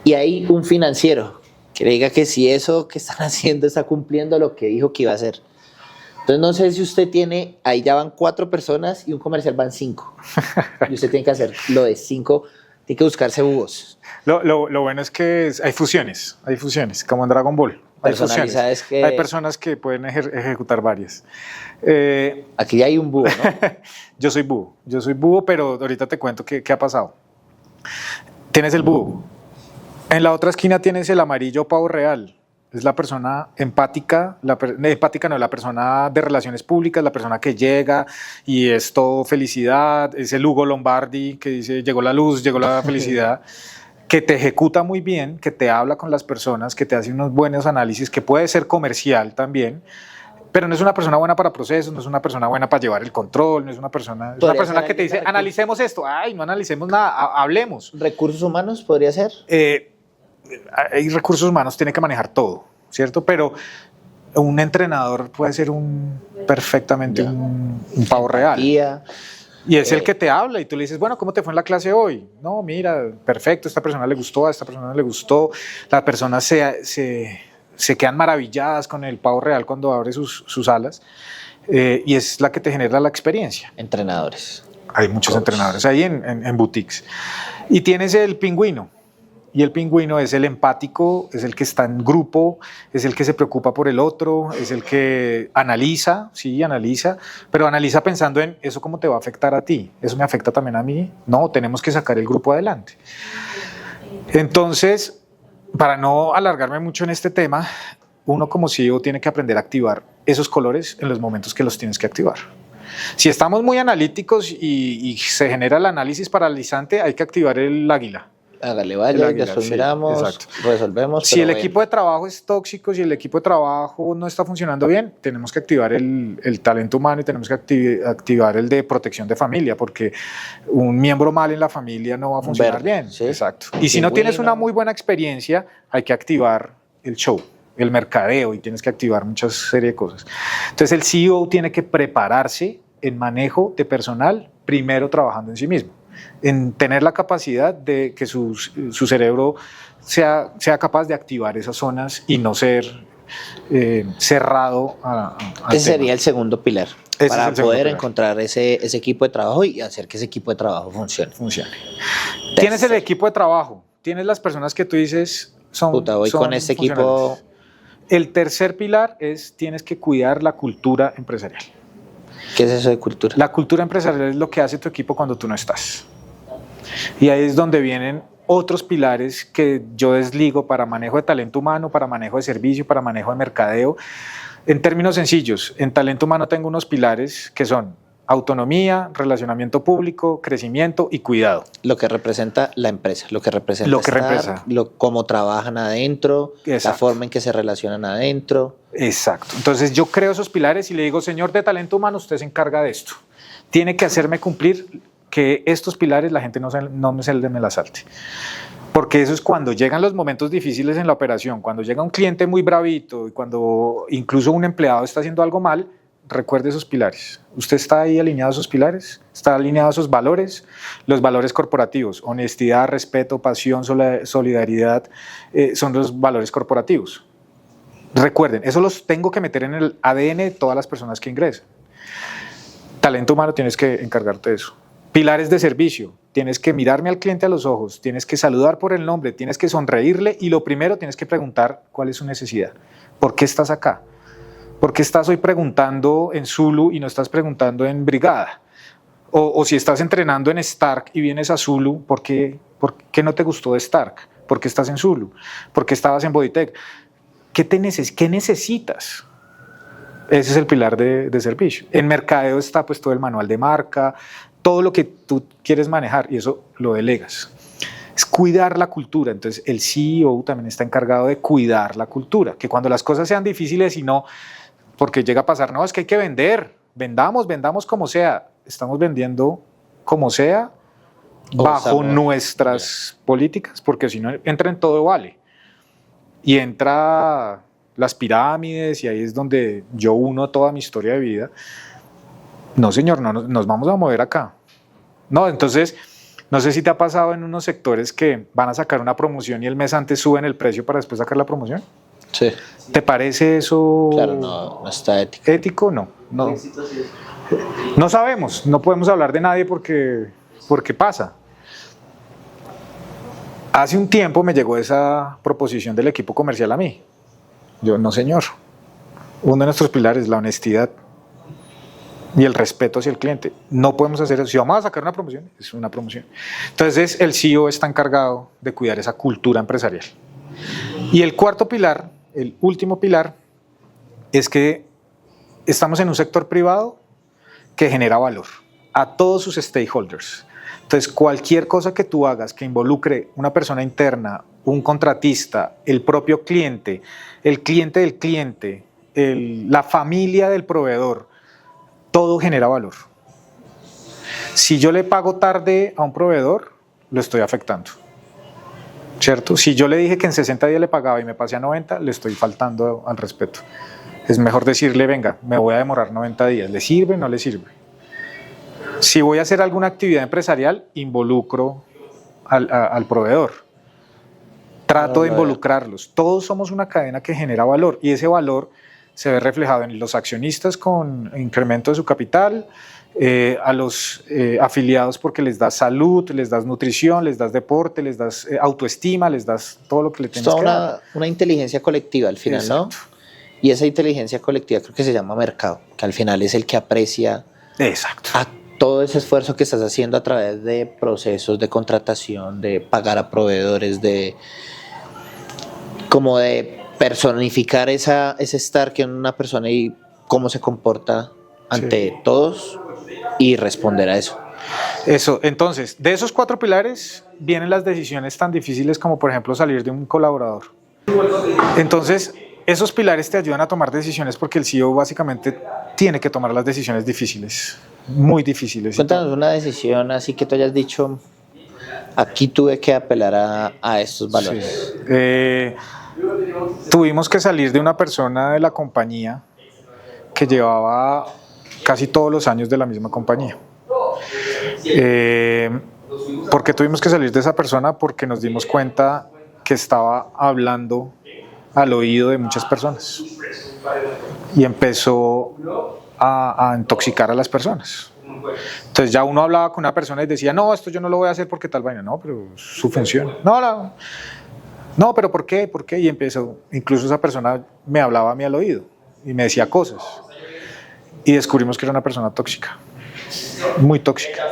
Y hay un financiero que le diga que si eso que están haciendo está cumpliendo lo que dijo que iba a hacer. Entonces no sé si usted tiene, ahí ya van 4 personas y un comercial van 5. Y usted tiene que hacer lo de 5, tiene que buscarse búhos. Lo bueno es que hay fusiones, como en Dragon Ball. Hay fusiones. Hay personas que pueden ejecutar varias. Aquí ya hay un búho, ¿no? Yo soy búho, pero ahorita te cuento qué ha pasado. Tienes el búho. En la otra esquina tienes el amarillo pavo real. Es la persona empática, la persona de relaciones públicas, la persona que llega y es todo felicidad, es el Hugo Lombardi que dice llegó la luz, llegó la felicidad, que te ejecuta muy bien, que te habla con las personas, que te hace unos buenos análisis, que puede ser comercial también, pero no es una persona buena para procesos, no es una persona buena para llevar el control, no es una persona, es una persona que te dice analicemos esto, ay, no analicemos nada, hablemos. ¿Recursos humanos podría ser? Hay recursos humanos, tiene que manejar todo, ¿cierto? Pero un entrenador puede ser perfectamente un pavo real. Y es el que te habla y tú le dices, bueno, ¿cómo te fue en la clase hoy? No, mira, perfecto, a esta persona le gustó, a esta persona no le gustó. Las personas se quedan maravilladas con el pavo real cuando abre sus alas y es la que te genera la experiencia. Entrenadores. Hay muchos entrenadores ahí en boutiques. Y tienes el pingüino. Y el pingüino es el empático, es el que está en grupo, es el que se preocupa por el otro, es el que analiza, sí, analiza, pero analiza pensando en eso cómo te va a afectar a ti, eso me afecta también a mí, no, tenemos que sacar el grupo adelante. Entonces, para no alargarme mucho en este tema, uno como CEO tiene que aprender a activar esos colores en los momentos que los tienes que activar. Si estamos muy analíticos y se genera el análisis paralizante, hay que activar el águila. Hágale, vaya, después miramos, resolvemos. Si el equipo de trabajo es tóxico, si el equipo de trabajo no está funcionando bien, tenemos que activar el talento humano y tenemos que activar el de protección de familia, porque un miembro mal en la familia no va a funcionar bien. ¿Sí? Exacto. Y si no tienes una muy buena experiencia, hay que activar el show, el mercadeo, y tienes que activar muchas serie de cosas. Entonces el CEO tiene que prepararse en manejo de personal, primero trabajando en sí mismo, en tener la capacidad de que su cerebro sea capaz de activar esas zonas y no ser cerrado ese sería el segundo pilar, para poder encontrar ese equipo de trabajo y hacer que ese equipo de trabajo funcione. Tienes el equipo de trabajo, tienes las personas que tú dices son con este equipo. El tercer pilar es tienes que cuidar la cultura empresarial. ¿Qué es eso de cultura? La cultura empresarial es lo que hace tu equipo cuando tú no estás. Y ahí es donde vienen otros pilares que yo desligo para manejo de talento humano, para manejo de servicio, para manejo de mercadeo. En términos sencillos, en talento humano tengo unos pilares que son autonomía, relacionamiento público, crecimiento y cuidado. Lo que representa la empresa, lo que representa cómo trabajan adentro, la forma en que se relacionan adentro. Exacto. Entonces yo creo esos pilares y le digo, señor de talento humano, usted se encarga de esto. Tiene que hacerme cumplir que estos pilares la gente no me la salte. Porque eso es cuando llegan los momentos difíciles en la operación, cuando llega un cliente muy bravito y cuando incluso un empleado está haciendo algo mal, recuerde esos pilares. ¿Usted está ahí alineado a esos pilares? ¿Está alineado a esos valores? Los valores corporativos, honestidad, respeto, pasión, solidaridad, son los valores corporativos. Recuerden, eso los tengo que meter en el ADN de todas las personas que ingresan. Talento humano, tienes que encargarte de eso. Pilares de servicio. Tienes que mirarme al cliente a los ojos, tienes que saludar por el nombre, tienes que sonreírle y lo primero tienes que preguntar cuál es su necesidad. ¿Por qué estás acá? ¿Por qué estás hoy preguntando en Zulu y no estás preguntando en Brigada? O si estás entrenando en Stark y vienes a Zulu, ¿por qué no te gustó de Stark? ¿Por qué estás en Zulu? ¿Por qué estabas en Bodytech? ¿Qué necesitas? Ese es el pilar de servicio. En mercadeo está pues todo el manual de marca, todo lo que tú quieres manejar y eso lo delegas. Es cuidar la cultura. Entonces el CEO también está encargado de cuidar la cultura, que cuando las cosas sean difíciles y no, porque llega a pasar, no, es que hay que vender, vendamos como sea, estamos vendiendo como sea bajo nuestras políticas, porque si no entra en todo vale. Y entra las pirámides y ahí es donde yo uno toda mi historia de vida. No, señor, no nos vamos a mover acá. No, entonces, no sé si te ha pasado en unos sectores que van a sacar una promoción y el mes antes suben el precio para después sacar la promoción. Sí. ¿Te parece eso? Claro, no está ético. ¿Ético? No. No sabemos, no podemos hablar de nadie porque pasa. Hace un tiempo me llegó esa proposición del equipo comercial a mí. Yo, no señor. Uno de nuestros pilares, la honestidad y el respeto hacia el cliente. No podemos hacer eso. Si vamos a sacar una promoción, es una promoción. Entonces el CEO está encargado de cuidar esa cultura empresarial. Y el cuarto pilar, el último pilar, es que estamos en un sector privado que genera valor a todos sus stakeholders. Entonces, cualquier cosa que tú hagas que involucre una persona interna, un contratista, el propio cliente, el cliente del cliente, la familia del proveedor, todo genera valor. Si yo le pago tarde a un proveedor, lo estoy afectando, ¿cierto? Si yo le dije que en 60 días le pagaba y me pasé a 90, le estoy faltando al respeto. Es mejor decirle, venga, me voy a demorar 90 días. ¿Le sirve o no le sirve? Si voy a hacer alguna actividad empresarial, involucro al proveedor. Trato de involucrarlos. Todos somos una cadena que genera valor y ese valor se ve reflejado en los accionistas con incremento de su capital, a los afiliados porque les das salud, les das nutrición, les das deporte, les das autoestima, les das todo lo que le tienes que dar. Una inteligencia colectiva al final, exacto, ¿no? Y esa inteligencia colectiva creo que se llama mercado, que al final es el que aprecia exacto a todo ese esfuerzo que estás haciendo a través de procesos de contratación, de pagar a proveedores, como de personificar ese estar que en una persona y cómo se comporta ante todos y responder a eso. Eso, entonces, de esos 4 pilares vienen las decisiones tan difíciles como por ejemplo salir de un colaborador. Entonces, esos pilares te ayudan a tomar decisiones porque el CEO básicamente tiene que tomar las decisiones difíciles, muy difíciles. Cuéntanos una decisión así que tú hayas dicho, aquí tuve que apelar a estos valores. Sí. Tuvimos que salir de una persona de la compañía que llevaba casi todos los años de la misma compañía. ¿Por qué tuvimos que salir de esa persona? Porque nos dimos cuenta que estaba hablando al oído de muchas personas y empezó a intoxicar a las personas. Entonces ya uno hablaba con una persona y decía, no, esto yo no lo voy a hacer porque tal vaina, no, pero su función. No, pero ¿por qué? Y empezó, incluso esa persona me hablaba a mí al oído y me decía cosas y descubrimos que era una persona tóxica, muy tóxica.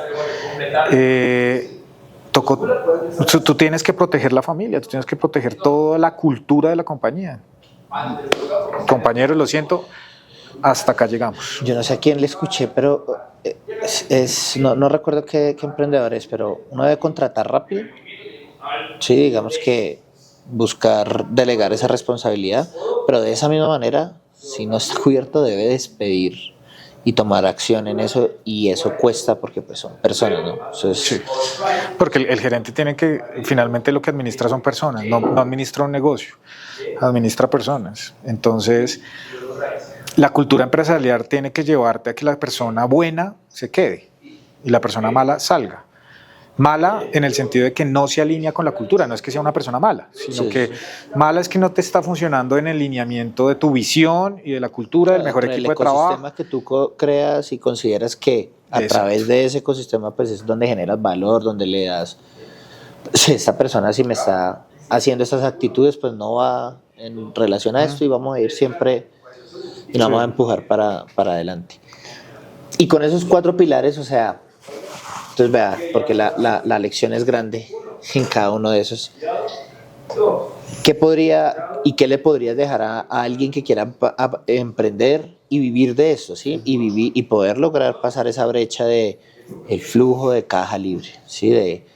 Tú tienes que proteger la familia, tú tienes que proteger toda la cultura de la compañía. Compañeros, lo siento, hasta acá llegamos. Yo no sé a quién le escuché, pero no recuerdo qué emprendedor es, pero uno debe contratar rápido. Sí, digamos que buscar delegar esa responsabilidad, pero de esa misma manera, si no está cubierto, debe despedir y tomar acción en eso, y eso cuesta porque pues son personas, ¿no? Entonces, sí, porque el gerente tiene que, finalmente lo que administra son personas, no administra un negocio, administra personas. Entonces, la cultura empresarial tiene que llevarte a que la persona buena se quede y la persona mala salga. Mala en el sentido de que no se alinea con la cultura, no es que sea una persona mala, sino que mala es que no te está funcionando en el lineamiento de tu visión y de la cultura, del mejor equipo de trabajo. El ecosistema que tú creas y consideras que A través de ese ecosistema, pues es donde generas valor, donde le das, pues, esta persona si me está haciendo estas actitudes, pues no va en relación a esto y vamos a ir siempre y nos vamos a empujar para adelante. Y con esos 4 pilares, o sea, entonces vea, porque la lección es grande en cada uno de esos. ¿Qué podría y qué le podrías dejar a alguien que quiera emprender y vivir de eso, ¿sí? Y poder lograr pasar esa brecha de el flujo de caja libre, ¿sí? De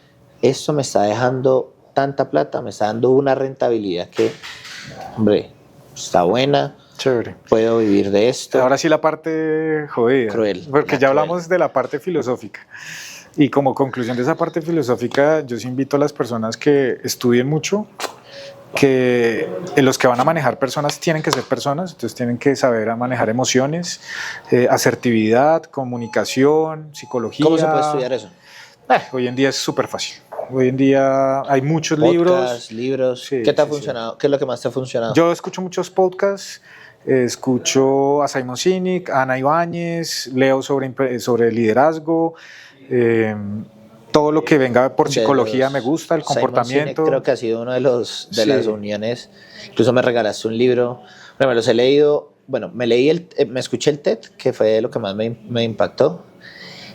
esto me está dejando tanta plata, me está dando una rentabilidad que, hombre, está buena. Chévere. Puedo vivir de esto. Ahora sí la parte jodida. Cruel. Porque ya hablamos de la parte filosófica. Y como conclusión de esa parte filosófica, yo sí invito a las personas que estudien mucho, que los que van a manejar personas tienen que ser personas, entonces tienen que saber manejar emociones, asertividad, comunicación, psicología. ¿Cómo se puede estudiar eso? Hoy en día es súper fácil. Hoy en día hay muchos Podcasts, libros. libros. Sí, ¿Qué te ha funcionado? ¿Qué es lo que más te ha funcionado? Yo escucho muchos podcasts, escucho a Simon Sinek, a Ana Ibáñez, leo sobre liderazgo, todo lo que venga por psicología me gusta, el comportamiento. Sinek creo que ha sido uno de las uniones. Incluso me regalaste un libro. Bueno, me los he leído. Bueno, me escuché el TED, que fue lo que más me impactó,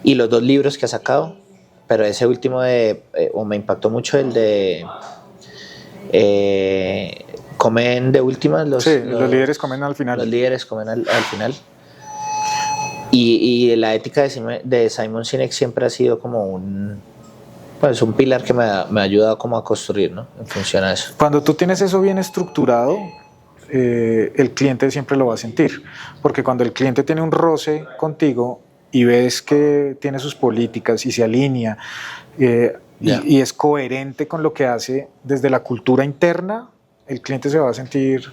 y los 2 libros que ha sacado. Pero ese último me impactó mucho el de comen de últimas. Los líderes comen al final. Los líderes comen al final. Y la ética de Simon Sinek siempre ha sido como un pilar que me ha ayudado como a construir, ¿no? En función a eso. Cuando tú tienes eso bien estructurado, el cliente siempre lo va a sentir. Porque cuando el cliente tiene un roce contigo y ves que tiene sus políticas y se alinea y es coherente con lo que hace desde la cultura interna, el cliente se va a sentir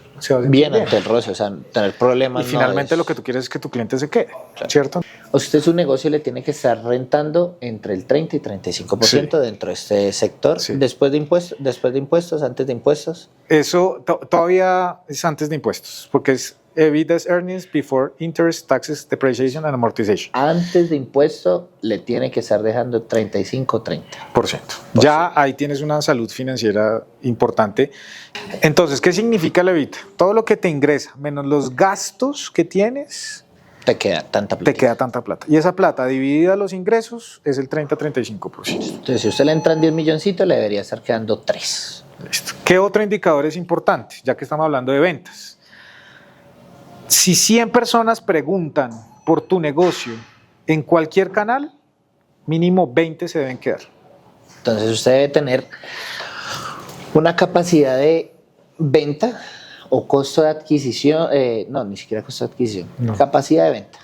bien ante el roce, o sea, tener problemas. Y finalmente lo que tú quieres es que tu cliente se quede, ¿cierto? Usted su negocio le tiene que estar rentando entre el 30 y 35% dentro de este sector, después de impuestos, antes de impuestos. Eso todavía es antes de impuestos, porque es EBITDA's earnings before interest, taxes, depreciation and amortization. Antes de impuesto le tiene que estar dejando 35-30%. Ya ahí tienes una salud financiera importante. Entonces, ¿qué significa la EBITDA? Todo lo que te ingresa menos los gastos que tienes, te queda tanta plata. Y esa plata dividida a los ingresos es el 30-35%. Entonces, si usted le entran 10 milloncitos, le debería estar quedando 3. Listo. ¿Qué otro indicador es importante? Ya que estamos hablando de ventas. Si 100 personas preguntan por tu negocio en cualquier canal, mínimo 20 se deben quedar. Entonces usted debe tener una capacidad de venta o costo de adquisición, no, ni siquiera costo de adquisición, capacidad de venta.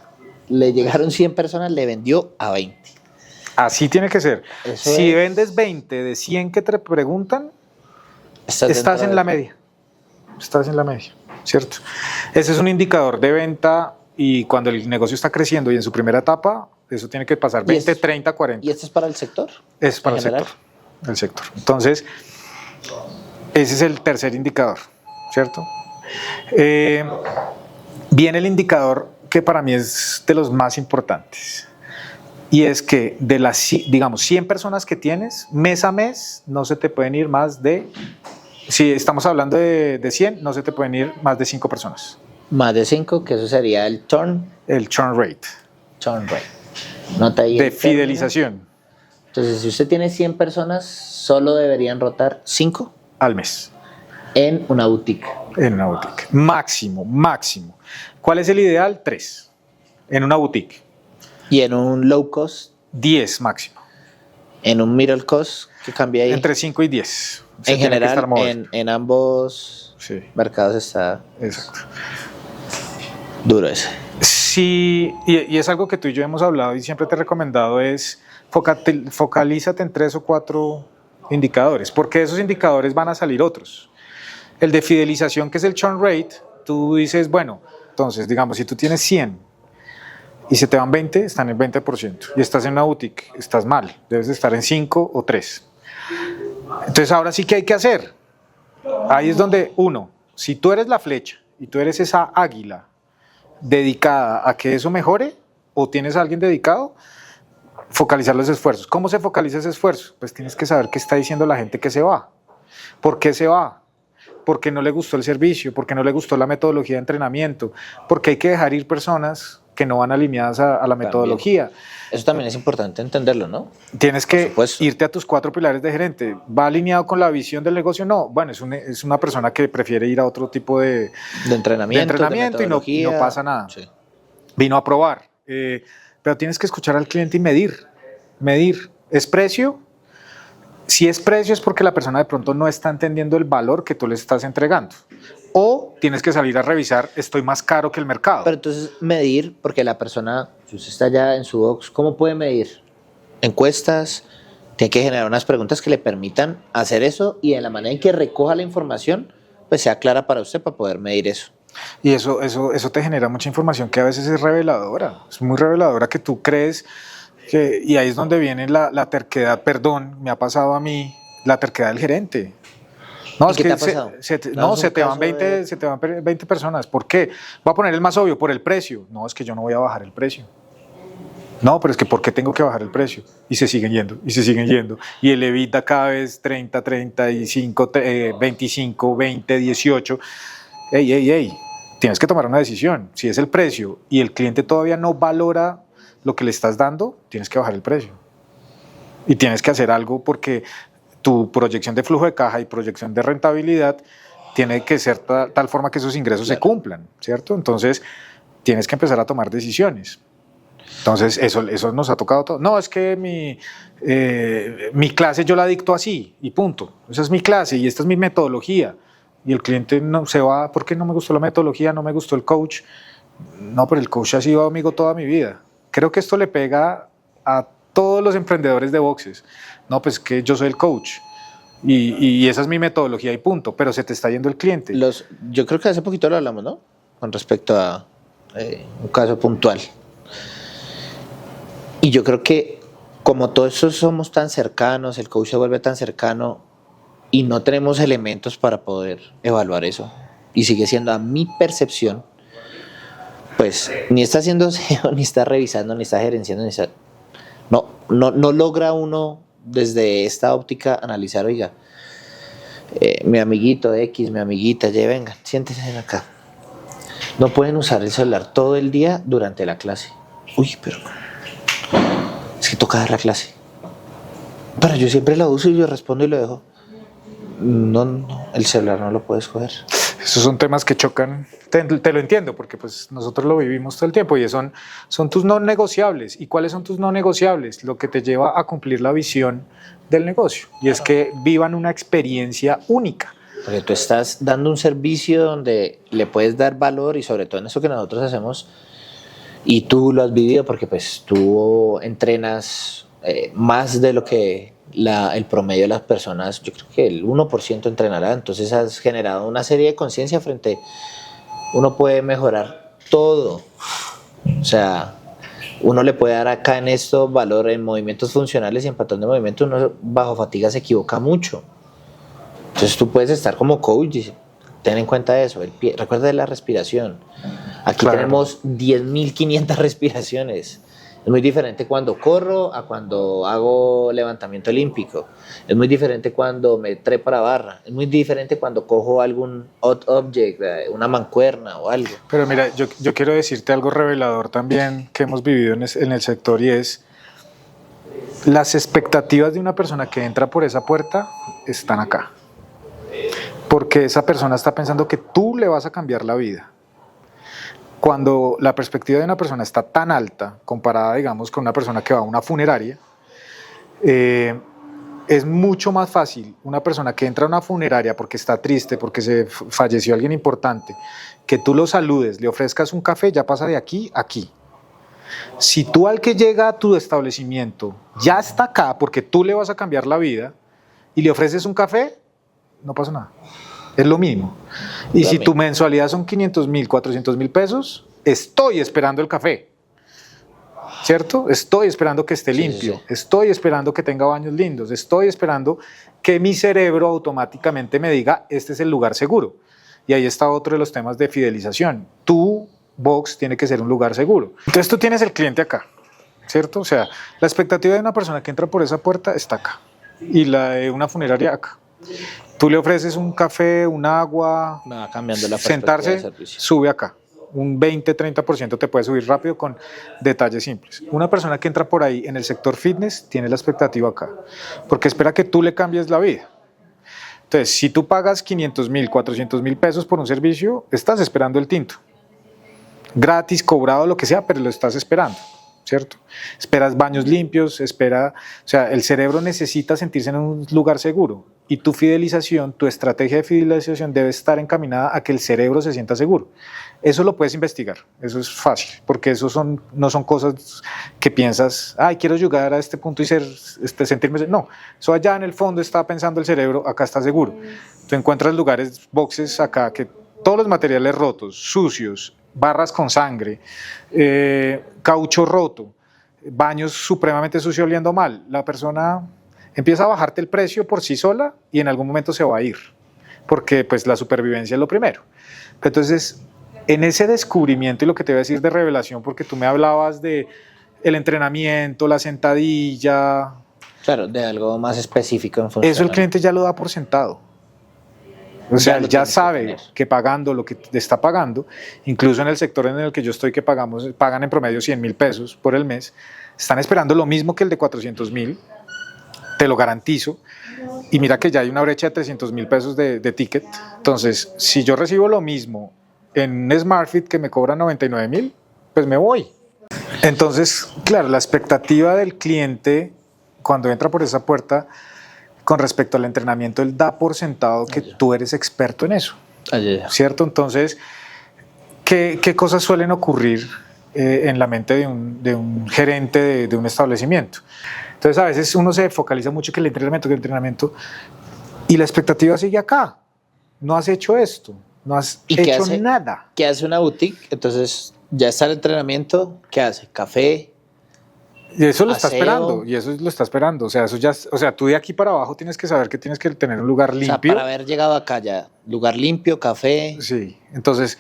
Le llegaron 100 personas, le vendió a 20. Así tiene que ser. Si vendes 20 de 100 que te preguntan, estás en la media. Estás en la media. ¿Cierto? Ese es un indicador de venta y cuando el negocio está creciendo y en su primera etapa, eso tiene que pasar 20, 30, 40. ¿Y esto es para el sector? Es para el sector. Entonces, ese es el tercer indicador, ¿cierto? Viene el indicador que para mí es de los más importantes y es que de las, digamos, 100 personas que tienes, mes a mes, no se te pueden ir más de... Si estamos hablando de 100, no se te pueden ir más de 5 personas. Más de 5, que eso sería el churn. El churn rate. Churn rate. Nota ahí de fidelización. Entonces, si usted tiene 100 personas, solo deberían rotar 5 al mes. En una boutique. En una boutique. Máximo. ¿Cuál es el ideal? 3. En una boutique. Y en un low cost. 10 máximo. En un middle cost, ¿qué cambia ahí? Entre 5 y 10. En general, en ambos mercados está duro ese. Sí, y es algo que tú y yo hemos hablado y siempre te he recomendado, es focalízate en 3 o 4 indicadores, porque de esos indicadores van a salir otros. El de fidelización, que es el churn rate, tú dices, bueno, entonces, digamos, si tú tienes 100 y se te van 20, están en el 20%, y estás en una boutique, estás mal, debes de estar en 5 o 3. Entonces ahora sí que hay que hacer. Ahí es donde si tú eres la flecha y tú eres esa águila dedicada a que eso mejore o tienes a alguien dedicado, focalizar los esfuerzos. ¿Cómo se focaliza ese esfuerzo? Pues tienes que saber qué está diciendo la gente que se va. ¿Por qué se va? Porque no le gustó el servicio, porque no le gustó la metodología de entrenamiento, porque hay que dejar ir personas que no van alineadas a la metodología. Eso también es importante entenderlo, ¿no? Tienes que irte a tus 4 pilares de gerente. ¿Va alineado con la visión del negocio? No. Bueno, es una persona que prefiere ir a otro tipo de entrenamiento y no pasa nada. Sí. Vino a probar. Pero tienes que escuchar al cliente y medir. ¿Es precio? Si es precio es porque la persona de pronto no está entendiendo el valor que tú le estás entregando. O tienes que salir a revisar, estoy más caro que el mercado. Pero entonces medir, porque la persona, si usted está ya en su box, ¿cómo puede medir? Encuestas, tiene que generar unas preguntas que le permitan hacer eso y en la manera en que recoja la información, pues sea clara para usted para poder medir eso. Y eso te genera mucha información que a veces es reveladora. Es muy reveladora que tú crees que, y ahí es donde viene la terquedad, perdón, me ha pasado a mí, la terquedad del gerente. No, es ¿Qué que te ha pasado? se te van 20 personas. ¿Por qué? Voy a poner el más obvio, por el precio. No, es que yo no voy a bajar el precio. No, pero es que ¿por qué tengo que bajar el precio? Y se siguen yendo, y se siguen yendo. Y el EBITDA cada vez 30, 35, 25, 20, 18. Ey. Tienes que tomar una decisión. Si es el precio y el cliente todavía no valora lo que le estás dando, tienes que bajar el precio. Y tienes que hacer algo porque tu proyección de flujo de caja y proyección de rentabilidad tiene que ser tal forma que esos ingresos se cumplan, ¿cierto? Entonces, tienes que empezar a tomar decisiones. Entonces, eso nos ha tocado todo. No, es que mi clase yo la dicto así y punto. Esa es mi clase y esta es mi metodología. Y el cliente no se va porque no me gustó la metodología, no me gustó el coach. No, pero el coach ha sido amigo toda mi vida. Creo que esto le pega a todos los emprendedores de boxes. No, pues que yo soy el coach y esa es mi metodología y punto, pero se te está yendo el cliente. Yo creo que hace poquito lo hablamos, ¿no? Con respecto a un caso puntual. Y yo creo que como todos somos tan cercanos, el coach se vuelve tan cercano y no tenemos elementos para poder evaluar eso. Y sigue siendo a mi percepción, pues ni está haciendo SEO, ni está revisando, ni está gerenciando, ni está... No logra uno desde esta óptica analizar, oiga, mi amiguito X, mi amiguita Y, vengan, siéntense acá. No pueden usar el celular todo el día durante la clase. Uy, pero es que toca dar la clase. Pero yo siempre la uso y yo respondo y lo dejo. No, el celular no lo puedes coger. Esos son temas que chocan, te lo entiendo, porque pues nosotros lo vivimos todo el tiempo y son tus no negociables. ¿Y cuáles son tus no negociables? Lo que te lleva a cumplir la visión del negocio, y es que vivan una experiencia única. Porque tú estás dando un servicio donde le puedes dar valor y sobre todo en eso que nosotros hacemos, y tú lo has vivido porque pues tú entrenas más de lo que el promedio de las personas, yo creo que el 1% entrenará, entonces has generado una serie de conciencia frente, uno puede mejorar todo, o sea, uno le puede dar acá en esto valor en movimientos funcionales y en patrón de movimiento, uno bajo fatiga se equivoca mucho, entonces tú puedes estar como coach y ten en cuenta eso, recuerda de la respiración, aquí tenemos 10.500 respiraciones. Es muy diferente cuando corro a cuando hago levantamiento olímpico. Es muy diferente cuando me trepo a la barra. Es muy diferente cuando cojo algún object, una mancuerna o algo. Pero mira, yo quiero decirte algo revelador también que hemos vivido en el sector, y es las expectativas de una persona que entra por esa puerta están acá. Porque esa persona está pensando que tú le vas a cambiar la vida. Cuando la perspectiva de una persona está tan alta, comparada, digamos, con una persona que va a una funeraria, es mucho más fácil una persona que entra a una funeraria porque está triste, porque se falleció alguien importante, que tú lo saludes, le ofrezcas un café, ya pasa de aquí a aquí. Si tú al que llega a tu establecimiento ya está acá porque tú le vas a cambiar la vida y le ofreces un café, no pasa nada. Es lo mismo. Y si tu mensualidad son 500,000, 400,000 pesos, estoy esperando el café, ¿cierto? Estoy esperando que esté limpio, estoy esperando que tenga baños lindos, estoy esperando que mi cerebro automáticamente me diga, este es el lugar seguro. Y ahí está otro de los temas de fidelización. Tu box tiene que ser un lugar seguro. Entonces tú tienes el cliente acá. ¿cierto? O sea, la expectativa de una persona que entra por esa puerta está acá y la de una funeraria acá. Tú le ofreces un café, un agua, Me va cambiando la perspectiva de sentarse, servicio. sube acá. Un 20-30% te puede subir rápido con detalles simples. Una persona que entra por ahí en el sector fitness tiene la expectativa acá, porque espera que tú le cambies la vida. Entonces, si tú pagas 500.000, 400.000 pesos por un servicio, estás esperando el tinto. Gratis, cobrado, lo que sea, pero lo estás esperando, ¿cierto? Esperas baños limpios, o sea, el cerebro necesita sentirse en un lugar seguro y tu fidelización, tu estrategia de fidelización debe estar encaminada a que el cerebro se sienta seguro. Eso lo puedes investigar, eso es fácil, porque no son cosas que piensas, ay, quiero llegar a este punto y sentirme... No, eso allá en el fondo está pensando el cerebro, acá está seguro. Tú encuentras lugares, boxes acá, que todos los materiales rotos, sucios, barras con sangre, caucho roto, baños supremamente sucios oliendo mal. La persona empieza a bajarte el precio por sí sola y en algún momento se va a ir, porque pues la supervivencia es lo primero. Entonces, en ese descubrimiento y lo que te voy a decir de revelación, porque tú me hablabas de el entrenamiento, la sentadilla. Claro, de algo más específico en función. Eso el cliente ya lo da por sentado. O sea, él ya sabe que pagando lo que te está pagando, incluso en el sector en el que yo estoy, que pagan en promedio 100.000 pesos por el mes, están esperando lo mismo que el de 400.000, te lo garantizo, y mira que ya hay una brecha de 300.000 pesos de ticket. Entonces, si yo recibo lo mismo en un SmartFit que me cobra 99.000, pues me voy. Entonces, claro, la expectativa del cliente cuando entra por esa puerta con respecto al entrenamiento, él da por sentado que tú eres experto en eso, ¿cierto? Entonces, ¿qué cosas suelen ocurrir en la mente de un gerente de un establecimiento? Entonces, a veces uno se focaliza mucho que el entrenamiento, y la expectativa sigue acá. No has hecho esto, no has hecho nada. ¿Qué hace una boutique? Entonces, ya está el entrenamiento, ¿qué hace? Café. Y eso lo está esperando, o sea, tú de aquí para abajo tienes que saber que tienes que tener un lugar limpio. O sea, para haber llegado acá ya, lugar limpio, café. Sí, entonces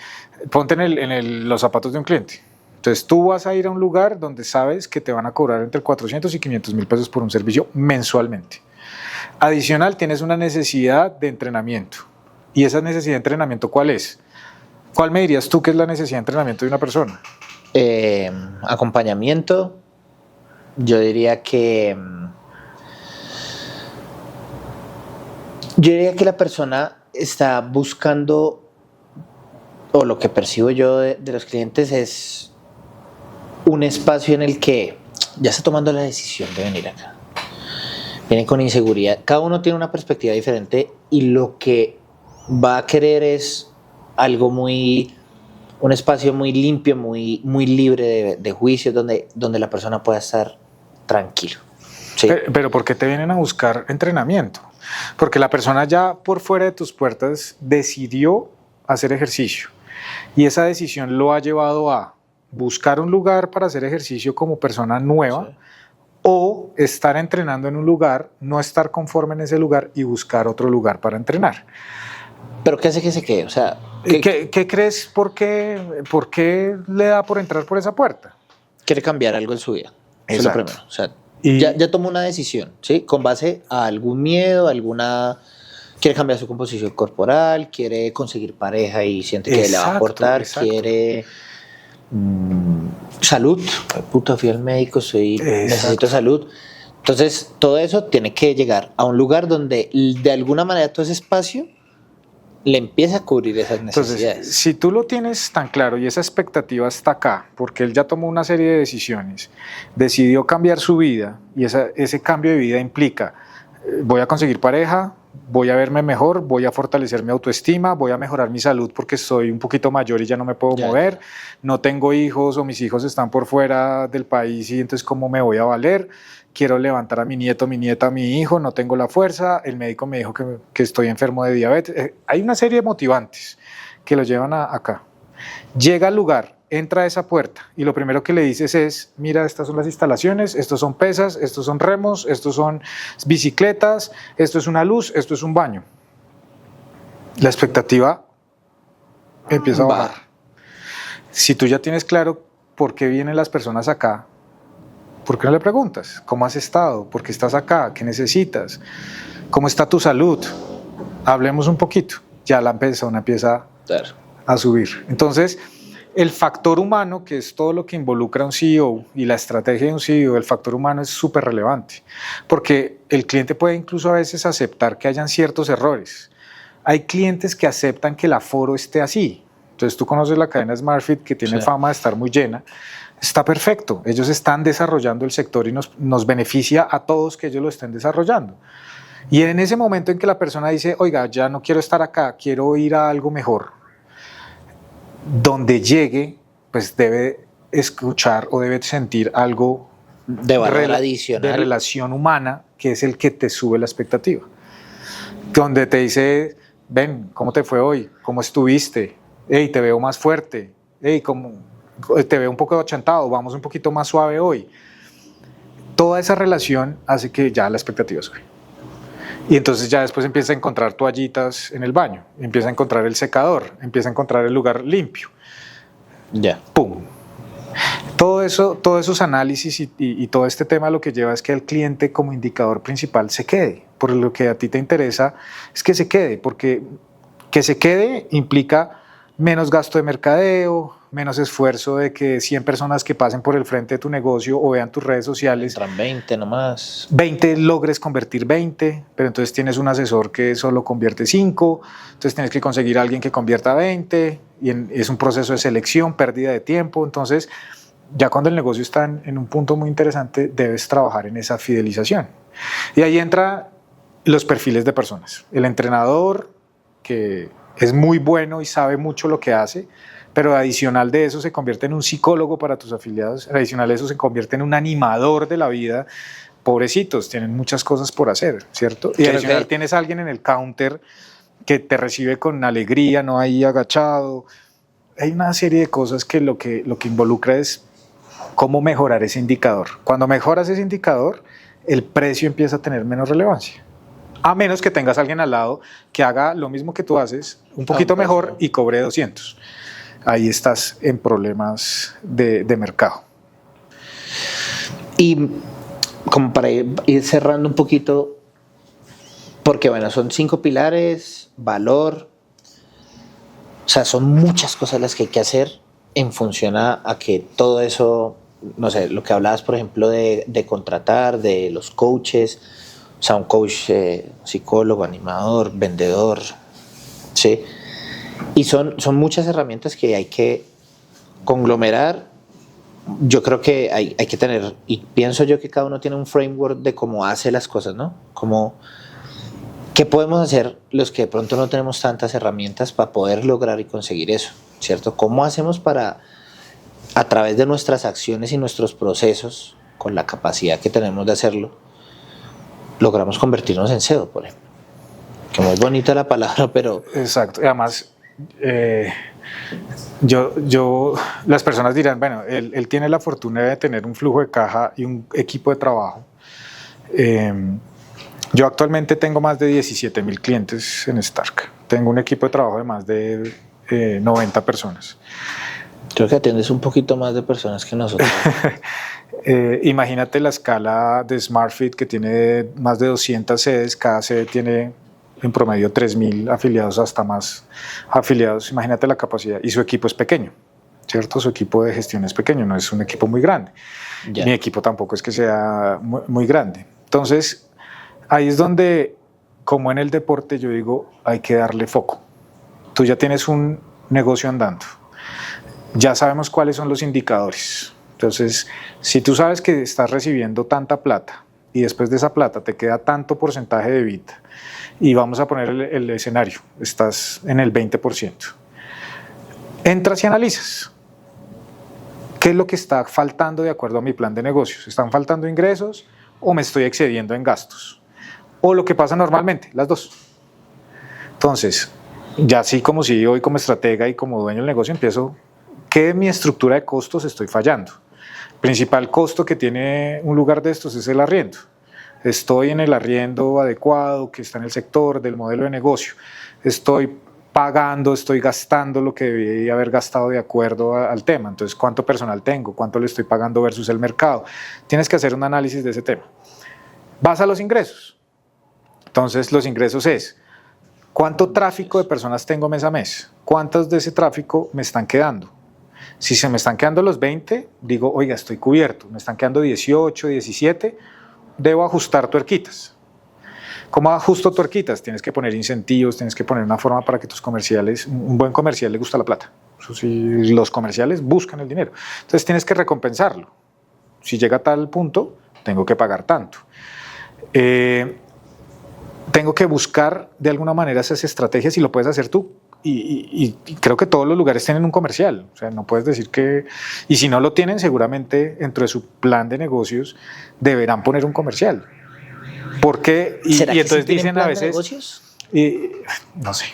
ponte los zapatos de un cliente. Entonces tú vas a ir a un lugar donde sabes que te van a cobrar entre 400 y 500.000 pesos por un servicio mensualmente. Adicional, tienes una necesidad de entrenamiento. ¿Y esa necesidad de entrenamiento cuál es? ¿Cuál me dirías tú que es la necesidad de entrenamiento de una persona? Acompañamiento. Yo diría que la persona está buscando, o lo que percibo yo de los clientes es un espacio en el que ya está tomando la decisión de venir acá. Vienen con inseguridad. Cada uno tiene una perspectiva diferente y lo que va a querer es algo un espacio muy limpio, muy libre de juicios, donde la persona pueda estar tranquilo. ¿Sí? Pero ¿por qué te vienen a buscar entrenamiento? Porque la persona ya por fuera de tus puertas decidió hacer ejercicio y esa decisión lo ha llevado a buscar un lugar para hacer ejercicio como persona nueva, sí, o estar entrenando en un lugar, no estar conforme en ese lugar y buscar otro lugar para entrenar. ¿Pero qué hace que se quede? O sea, ¿Qué crees? ¿Por qué le da por entrar por esa puerta? Quiere cambiar algo en su vida. Eso es lo primero. O sea, ya tomó una decisión, ¿sí? Con base a algún miedo, quiere cambiar su composición corporal, quiere conseguir pareja y siente que le va a aportar, quiere salud. Puta, fui al médico, necesito salud. Entonces, todo eso tiene que llegar a un lugar donde de alguna manera todo ese espacio le empieza a cubrir esas necesidades. Entonces, si tú lo tienes tan claro y esa expectativa está acá, porque él ya tomó una serie de decisiones, decidió cambiar su vida y ese cambio de vida implica, voy a conseguir pareja, voy a verme mejor, voy a fortalecer mi autoestima, voy a mejorar mi salud porque soy un poquito mayor y ya no me puedo mover, no tengo hijos o mis hijos están por fuera del país y entonces ¿cómo me voy a valer? Quiero levantar a mi nieto, mi nieta, a mi hijo, no tengo la fuerza, el médico me dijo que estoy enfermo de diabetes. Hay una serie de motivantes que lo llevan acá. Llega al lugar, entra a esa puerta y lo primero que le dices es, mira, estas son las instalaciones, estos son pesas, estos son remos, estos son bicicletas, esto es una luz, esto es un baño. La expectativa empieza a bajar. Si tú ya tienes claro por qué vienen las personas acá, ¿Por qué no le preguntas? ¿Cómo has estado? ¿Por qué estás acá? ¿Qué necesitas? ¿Cómo está tu salud? Hablemos un poquito. Ya la persona empieza a subir. Entonces, el factor humano, que es todo lo que involucra a un CEO y la estrategia de un CEO, el factor humano es súper relevante, porque el cliente puede incluso a veces aceptar que hayan ciertos errores. Hay clientes que aceptan que el aforo esté así. Entonces tú conoces la cadena SmartFit, que tiene fama de estar muy llena. Está perfecto, ellos están desarrollando el sector y nos beneficia a todos que ellos lo estén desarrollando. Y en ese momento en que la persona dice, oiga, ya no quiero estar acá, quiero ir a algo mejor, donde llegue, pues debe escuchar o debe sentir algo de valor adicional, de relación humana, que es el que te sube la expectativa. Donde te dice, ven, ¿cómo te fue hoy? ¿Cómo estuviste? Hey, te veo más fuerte. Hey, te veo un poco achantado, vamos un poquito más suave hoy. Toda esa relación hace que ya la expectativa sube. Y entonces ya después empieza a encontrar toallitas en el baño, empieza a encontrar el secador, empieza a encontrar el lugar limpio. Ya. ¡Pum! Todos esos análisis y todo este tema lo que lleva es que el cliente como indicador principal se quede. Por lo que a ti te interesa es que se quede, porque que se quede implica menos gasto de mercadeo, menos esfuerzo de que 100 personas que pasen por el frente de tu negocio o vean tus redes sociales. Entran 20 nomás. 20 logres convertir 20, pero entonces tienes un asesor que solo convierte 5, entonces tienes que conseguir a alguien que convierta 20 y es un proceso de selección, pérdida de tiempo. Entonces ya cuando el negocio está en un punto muy interesante debes trabajar en esa fidelización. Y ahí entra los perfiles de personas. El entrenador, que es muy bueno y sabe mucho lo que hace, pero adicional de eso se convierte en un psicólogo para tus afiliados, adicional de eso se convierte en un animador de la vida. Pobrecitos, tienen muchas cosas por hacer, ¿cierto? Y adicional tienes a alguien en el counter que te recibe con alegría, no ahí agachado. Hay una serie de cosas que lo que involucra es cómo mejorar ese indicador. Cuando mejoras ese indicador, el precio empieza a tener menos relevancia. A menos que tengas a alguien al lado que haga lo mismo que tú haces, un poquito mejor y cobre 200. Ahí estás en problemas de mercado. Y como para ir cerrando un poquito, porque bueno, son 5 pilares, valor, o sea, son muchas cosas las que hay que hacer en función a que todo eso, no sé, lo que hablabas, por ejemplo, de contratar, de los coaches, o sea, un coach, psicólogo, animador, vendedor, ¿sí? Y son muchas herramientas que hay que conglomerar. Yo creo que hay que tener, y pienso yo que cada uno tiene un framework de cómo hace las cosas, ¿no? ¿Qué podemos hacer los que de pronto no tenemos tantas herramientas para poder lograr y conseguir eso, ¿cierto? ¿Cómo hacemos para, a través de nuestras acciones y nuestros procesos, con la capacidad que tenemos de hacerlo, logramos convertirnos en CEO, por ejemplo? Que muy bonita la palabra, pero... Exacto, y además... las personas dirán, bueno, él tiene la fortuna de tener un flujo de caja y un equipo de trabajo. Yo actualmente tengo más de 17,000 clientes en Stark. Tengo un equipo de trabajo de más de 90 personas. Creo que atiendes un poquito más de personas que nosotros. Imagínate la escala de SmartFit, que tiene más de 200 sedes. Cada sede tiene en promedio 3,000 afiliados, hasta más afiliados. Imagínate la capacidad. Y su equipo es pequeño, ¿cierto? Su equipo de gestión es pequeño, no es un equipo muy grande. Mi equipo tampoco es que sea muy grande. Entonces, ahí es donde, como en el deporte, yo digo, hay que darle foco. Tú ya tienes un negocio andando. Ya sabemos cuáles son los indicadores. Entonces, si tú sabes que estás recibiendo tanta plata y después de esa plata te queda tanto porcentaje de EBITDA, y vamos a poner el escenario, estás en el 20%. Entras y analizas. ¿Qué es lo que está faltando de acuerdo a mi plan de negocios? ¿Están faltando ingresos o me estoy excediendo en gastos? O lo que pasa normalmente, las dos. Entonces, ya así como CEO y como estratega y como dueño del negocio, empiezo, ¿qué de mi estructura de costos estoy fallando? El principal costo que tiene un lugar de estos es el arriendo. Estoy en el arriendo adecuado que está en el sector del modelo de negocio. Estoy pagando, estoy gastando lo que debía haber gastado de acuerdo al tema. Entonces, ¿cuánto personal tengo? ¿Cuánto le estoy pagando versus el mercado? Tienes que hacer un análisis de ese tema. Vas a los ingresos. Entonces, los ingresos es, ¿cuánto tráfico de personas tengo mes a mes? ¿Cuántos de ese tráfico me están quedando? Si se me están quedando los 20, digo, oiga, estoy cubierto. Me están quedando 18, 17, debo ajustar tuerquitas. ¿Cómo ajusto tuerquitas? Tienes que poner incentivos, tienes que poner una forma para que tus comerciales, un buen comercial le gusta la plata. Eso sí, los comerciales buscan el dinero. Entonces tienes que recompensarlo. Si llega a tal punto, tengo que pagar tanto. Tengo que buscar de alguna manera esas estrategias y lo puedes hacer tú. Y creo que todos los lugares tienen un comercial. O sea, no puedes decir que... Y si no lo tienen, seguramente dentro de su plan de negocios deberán poner un comercial. Porque, y entonces sí dicen a veces, no sé,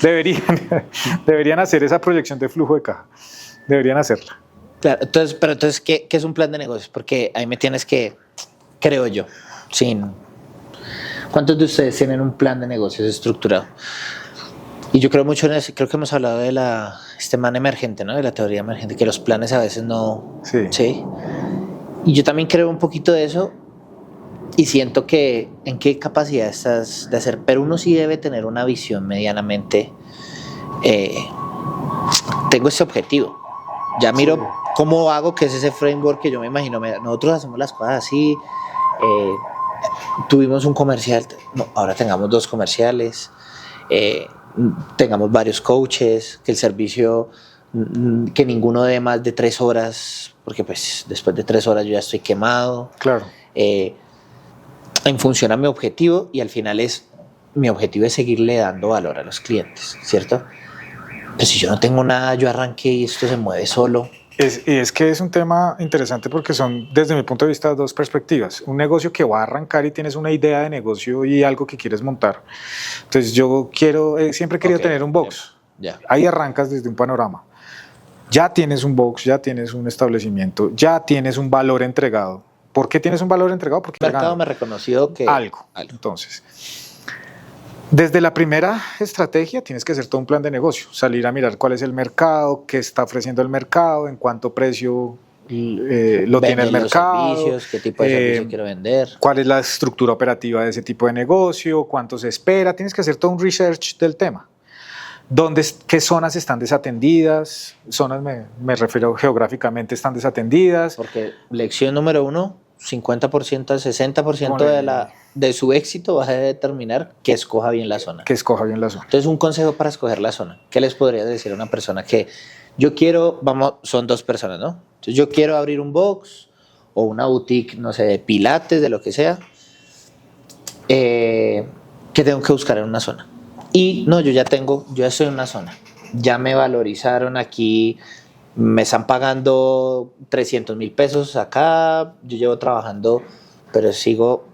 deberían hacer esa proyección de flujo de caja, deberían hacerla. Claro, entonces ¿qué es un plan de negocios? Porque ahí me tienes que, creo yo, ¿cuántos de ustedes tienen un plan de negocios estructurado? Y yo creo mucho en eso, creo que hemos hablado de este man emergente, ¿no? De la teoría emergente, que los planes a veces no... Sí. Y yo también creo un poquito de eso. Y siento que en qué capacidad estás de hacer, pero uno sí debe tener una visión medianamente, tengo este objetivo, ya miro cómo hago, que es ese framework que yo me imagino, nosotros hacemos las cosas así, tuvimos un comercial, no, ahora tengamos 2 comerciales, tengamos varios coaches, que el servicio, que ninguno dé más de 3 horas, porque pues después de 3 horas yo ya estoy quemado. Claro. En función a mi objetivo, y al final mi objetivo es seguirle dando valor a los clientes, ¿cierto? Pero si yo no tengo nada, yo arranqué y esto se mueve solo. Es que es un tema interesante porque son, desde mi punto de vista, 2 perspectivas. Un negocio que va a arrancar y tienes una idea de negocio y algo que quieres montar. Entonces yo siempre he querido tener un box. Ya. Ahí arrancas desde un panorama. Ya tienes un box, ya tienes un establecimiento, ya tienes un valor entregado. ¿Por qué tienes un valor entregado? Porque el mercado me reconoció que... Algo. Entonces, desde la primera estrategia tienes que hacer todo un plan de negocio, salir a mirar cuál es el mercado, qué está ofreciendo el mercado, en cuánto precio lo tiene el mercado, los servicios, qué tipo de servicio quiero vender, cuál es la estructura operativa de ese tipo de negocio, cuánto se espera. Tienes que hacer todo un research del tema. ¿Qué zonas están desatendidas? Zonas, me refiero geográficamente, están desatendidas. Porque lección número 1, 50% al 60% de su éxito va a determinar que escoja bien la zona. Que escoja bien la zona. Entonces, un consejo para escoger la zona. ¿Qué les podría decir a una persona que yo quiero, son 2 personas, ¿no? Entonces, yo quiero abrir un box o una boutique, no sé, de pilates, de lo que sea, ¿qué tengo que buscar en una zona? Y no, yo ya estoy en una zona. Ya me valorizaron aquí, me están pagando 300,000 pesos acá, yo llevo trabajando, pero sigo,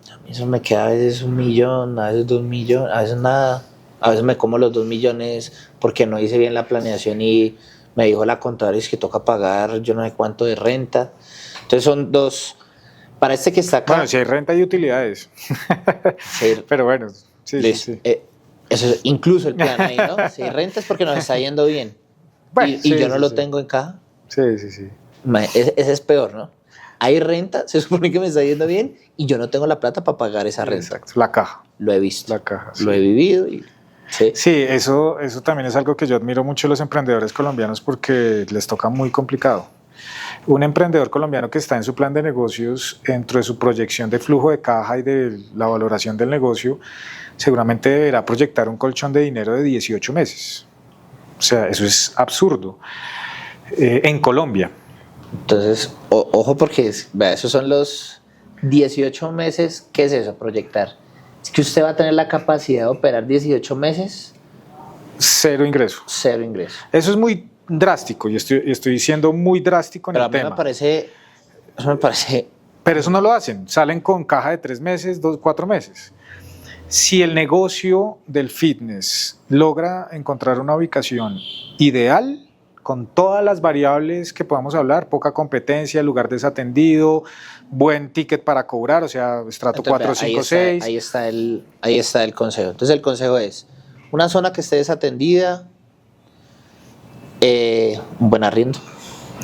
a mí eso me queda a veces 1 millón, a veces 2 millones, a veces nada, a veces me como los 2 millones porque no hice bien la planeación y me dijo la contadora es que toca pagar yo no sé cuánto de renta. Entonces son 2, para este que está acá. Bueno, si hay renta y utilidades, sí, pero bueno, sí. Eso es incluso el plan ahí, ¿no? Si renta es porque nos está yendo bien. Bueno, y yo no lo tengo en caja. Sí. Ese es peor, ¿no? Hay renta, se supone que me está yendo bien y yo no tengo la plata para pagar esa renta. Exacto, la caja. Lo he visto. La caja. Lo he vivido. Sí, eso también es algo que yo admiro mucho de los emprendedores colombianos porque les toca muy complicado. Un emprendedor colombiano que está en su plan de negocios, dentro de su proyección de flujo de caja y de la valoración del negocio, seguramente deberá proyectar un colchón de dinero de 18 meses. O sea, eso es absurdo en Colombia. Entonces, ojo porque esos son los 18 meses. ¿Qué es eso, proyectar? Es que usted va a tener la capacidad de operar 18 meses. Cero ingreso. Cero ingreso. Eso es muy drástico, y estoy siendo muy drástico en el tema. Pero a mí eso me parece... Pero eso no lo hacen, salen con caja de 3 meses, 4 meses. Si el negocio del fitness logra encontrar una ubicación ideal, con todas las variables que podamos hablar, poca competencia, lugar desatendido, buen ticket para cobrar, o sea, estrato 4, 5, 6. Ahí está el consejo. Entonces el consejo es, una zona que esté desatendida, un buen arriendo.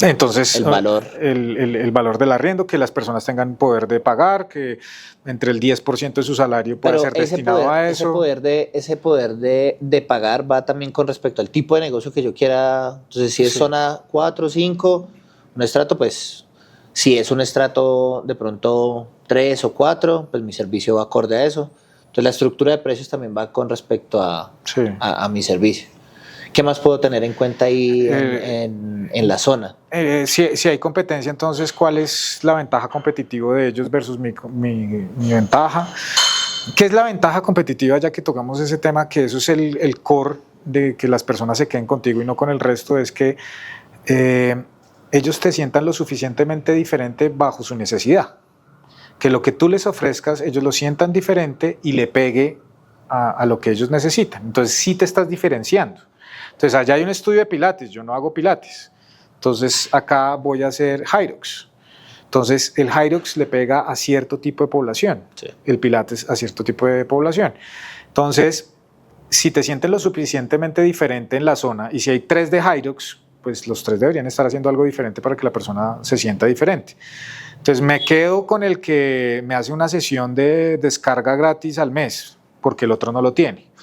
Entonces, el valor. El valor del arriendo, que las personas tengan poder de pagar, que entre el 10% de su salario pueda ser destinado a eso. Ese poder de pagar va también con respecto al tipo de negocio que yo quiera. Entonces, si es zona 4 o 5, un estrato, pues si es un estrato de pronto 3 o 4, pues mi servicio va acorde a eso. Entonces, la estructura de precios también va con respecto a mi servicio. ¿Qué más puedo tener en cuenta ahí en la zona? Si hay competencia, entonces, ¿cuál es la ventaja competitiva de ellos versus mi ventaja? ¿Qué es la ventaja competitiva, ya que tocamos ese tema, que eso es el core de que las personas se queden contigo y no con el resto? Es que ellos te sientan lo suficientemente diferente bajo su necesidad. Que lo que tú les ofrezcas, ellos lo sientan diferente y le pegue a lo que ellos necesitan. Entonces, sí te estás diferenciando. Entonces, allá hay un estudio de pilates, yo no hago pilates. Entonces, acá voy a hacer Hyrox. Entonces, el Hyrox le pega a cierto tipo de población, el pilates a cierto tipo de población. Entonces, si te sientes lo suficientemente diferente en la zona, y si hay 3 de Hyrox, pues los 3 deberían estar haciendo algo diferente para que la persona se sienta diferente. Entonces, me quedo con el que me hace una sesión de descarga gratis al mes, porque el otro no lo tiene.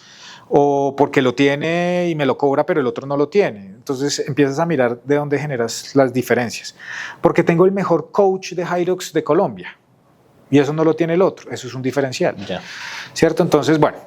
O porque lo tiene y me lo cobra, pero el otro no lo tiene. Entonces empiezas a mirar de dónde generas las diferencias. Porque tengo el mejor coach de Hyrox de Colombia y eso no lo tiene el otro. Eso es un diferencial. Ya. ¿Cierto? Entonces, bueno.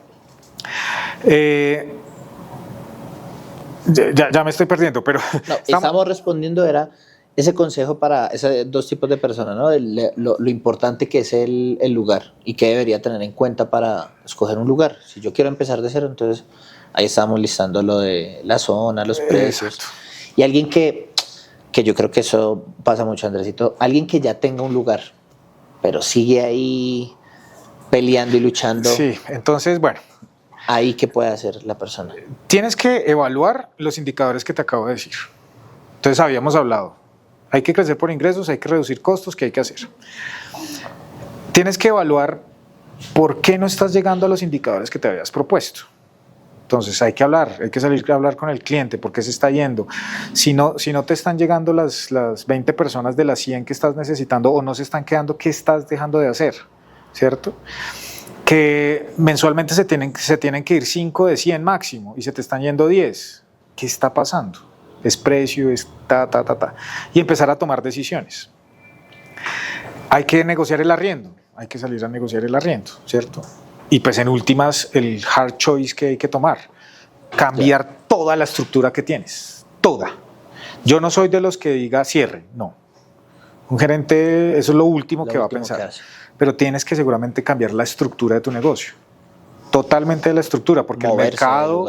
Ya me estoy perdiendo, pero... No, estamos respondiendo, era ese consejo para esos 2 tipos de personas, ¿no? Lo importante que es el lugar y qué debería tener en cuenta para escoger un lugar. Si yo quiero empezar de cero, entonces ahí estábamos listando lo de la zona, los precios. Exacto. Y alguien que yo creo que eso pasa mucho, Andresito, alguien que ya tenga un lugar, pero sigue ahí peleando y luchando. Sí, entonces, bueno. Ahí, ¿qué puede hacer la persona? Tienes que evaluar los indicadores que te acabo de decir. Entonces, habíamos hablado. Hay que crecer por ingresos, hay que reducir costos, ¿qué hay que hacer? Tienes que evaluar por qué no estás llegando a los indicadores que te habías propuesto. Entonces hay que hablar, hay que salir a hablar con el cliente, por qué se está yendo. Si no te están llegando las 20 personas de las 100 que estás necesitando o no se están quedando, ¿qué estás dejando de hacer? ¿Cierto? Que mensualmente se tienen que ir 5 de 100 máximo y se te están yendo 10. ¿Qué está pasando? Es precio, es y empezar a tomar decisiones. Hay que negociar el arriendo, hay que salir a negociar el arriendo, ¿cierto? Y pues en últimas, el hard choice que hay que tomar, cambiar toda la estructura que tienes, toda. Yo no soy de los que diga cierre, no. Un gerente, eso es lo último que va a pensar, pero tienes que seguramente cambiar la estructura de tu negocio. Totalmente de la estructura, porque el mercado,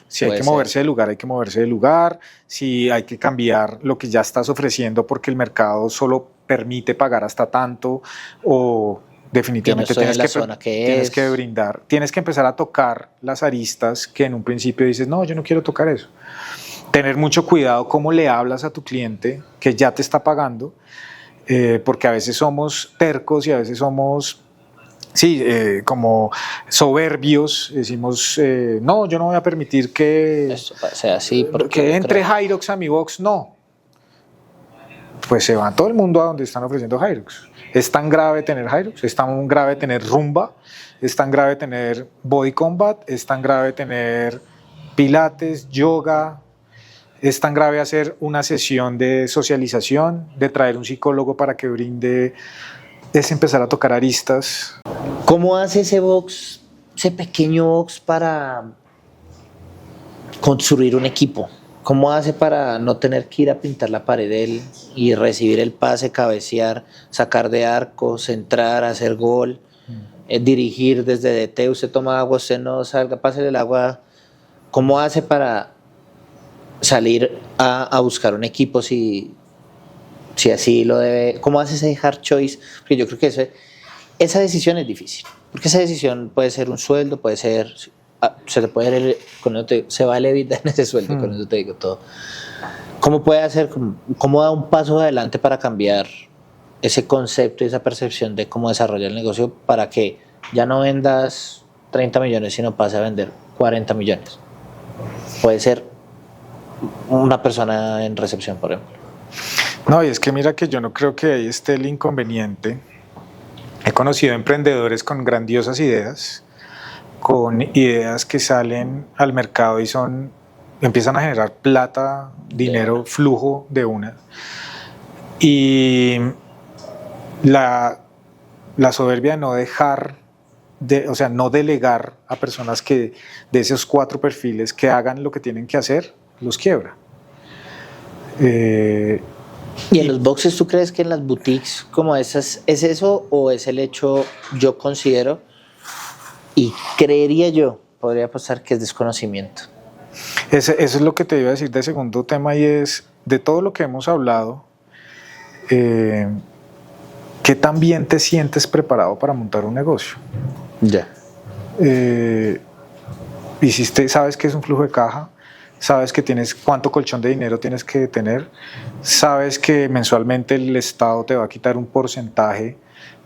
si hay que moverse de lugar, hay que moverse de lugar, si hay que cambiar lo que ya estás ofreciendo porque el mercado solo permite pagar hasta tanto o definitivamente tienes que brindar, tienes que empezar a tocar las aristas que en un principio dices, no, yo no quiero tocar eso. Tener mucho cuidado cómo le hablas a tu cliente que ya te está pagando, porque a veces somos tercos y a veces somos... Sí, como soberbios, decimos, no, yo no voy a permitir que, eso sea así, que entre Hyrox a mi box, no. Pues se va todo el mundo a donde están ofreciendo Hyrox. ¿Es tan grave tener Hyrox? ¿Es tan grave tener rumba? ¿Es tan grave tener body combat? ¿Es tan grave tener pilates, yoga? ¿Es tan grave hacer una sesión de socialización, de traer un psicólogo para que brinde? Es empezar a tocar aristas. ¿Cómo hace ese box, ese pequeño box para construir un equipo? ¿Cómo hace para no tener que ir a pintar la pared y recibir el pase, cabecear, sacar de arco, centrar, hacer gol, dirigir desde DT? Usted toma agua, usted no salga, pásele el agua. ¿Cómo hace para salir a buscar un equipo si así lo debe? ¿Cómo hace ese hard choice? Porque yo creo que esa decisión es difícil, porque esa decisión puede ser un sueldo, puede ser, se le puede, se va a evitar en ese sueldo, con eso te digo todo. ¿Cómo puede hacer, cómo da un paso adelante para cambiar ese concepto y esa percepción de cómo desarrollar el negocio para que ya no vendas 30 millones, sino pase a vender 40 millones. Puede ser una persona en recepción, por ejemplo. No, y es que mira que yo no creo que ahí esté el inconveniente. He conocido emprendedores con grandiosas ideas, con ideas que salen al mercado y empiezan a generar plata, dinero, flujo de una. Y la soberbia de no dejar, o sea, no delegar a personas de esos 4 perfiles que hagan lo que tienen que hacer, los quiebra. ¿Y en los boxes tú crees que en las boutiques como esas es eso o es el hecho, yo considero, y creería yo, podría apostar que es desconocimiento? Eso es lo que te iba a decir de segundo tema, y es de todo lo que hemos hablado, ¿qué tan bien te sientes preparado para montar un negocio? Ya. Sabes que es un flujo de caja, sabes que cuánto colchón de dinero tienes que tener, sabes que mensualmente el Estado te va a quitar un porcentaje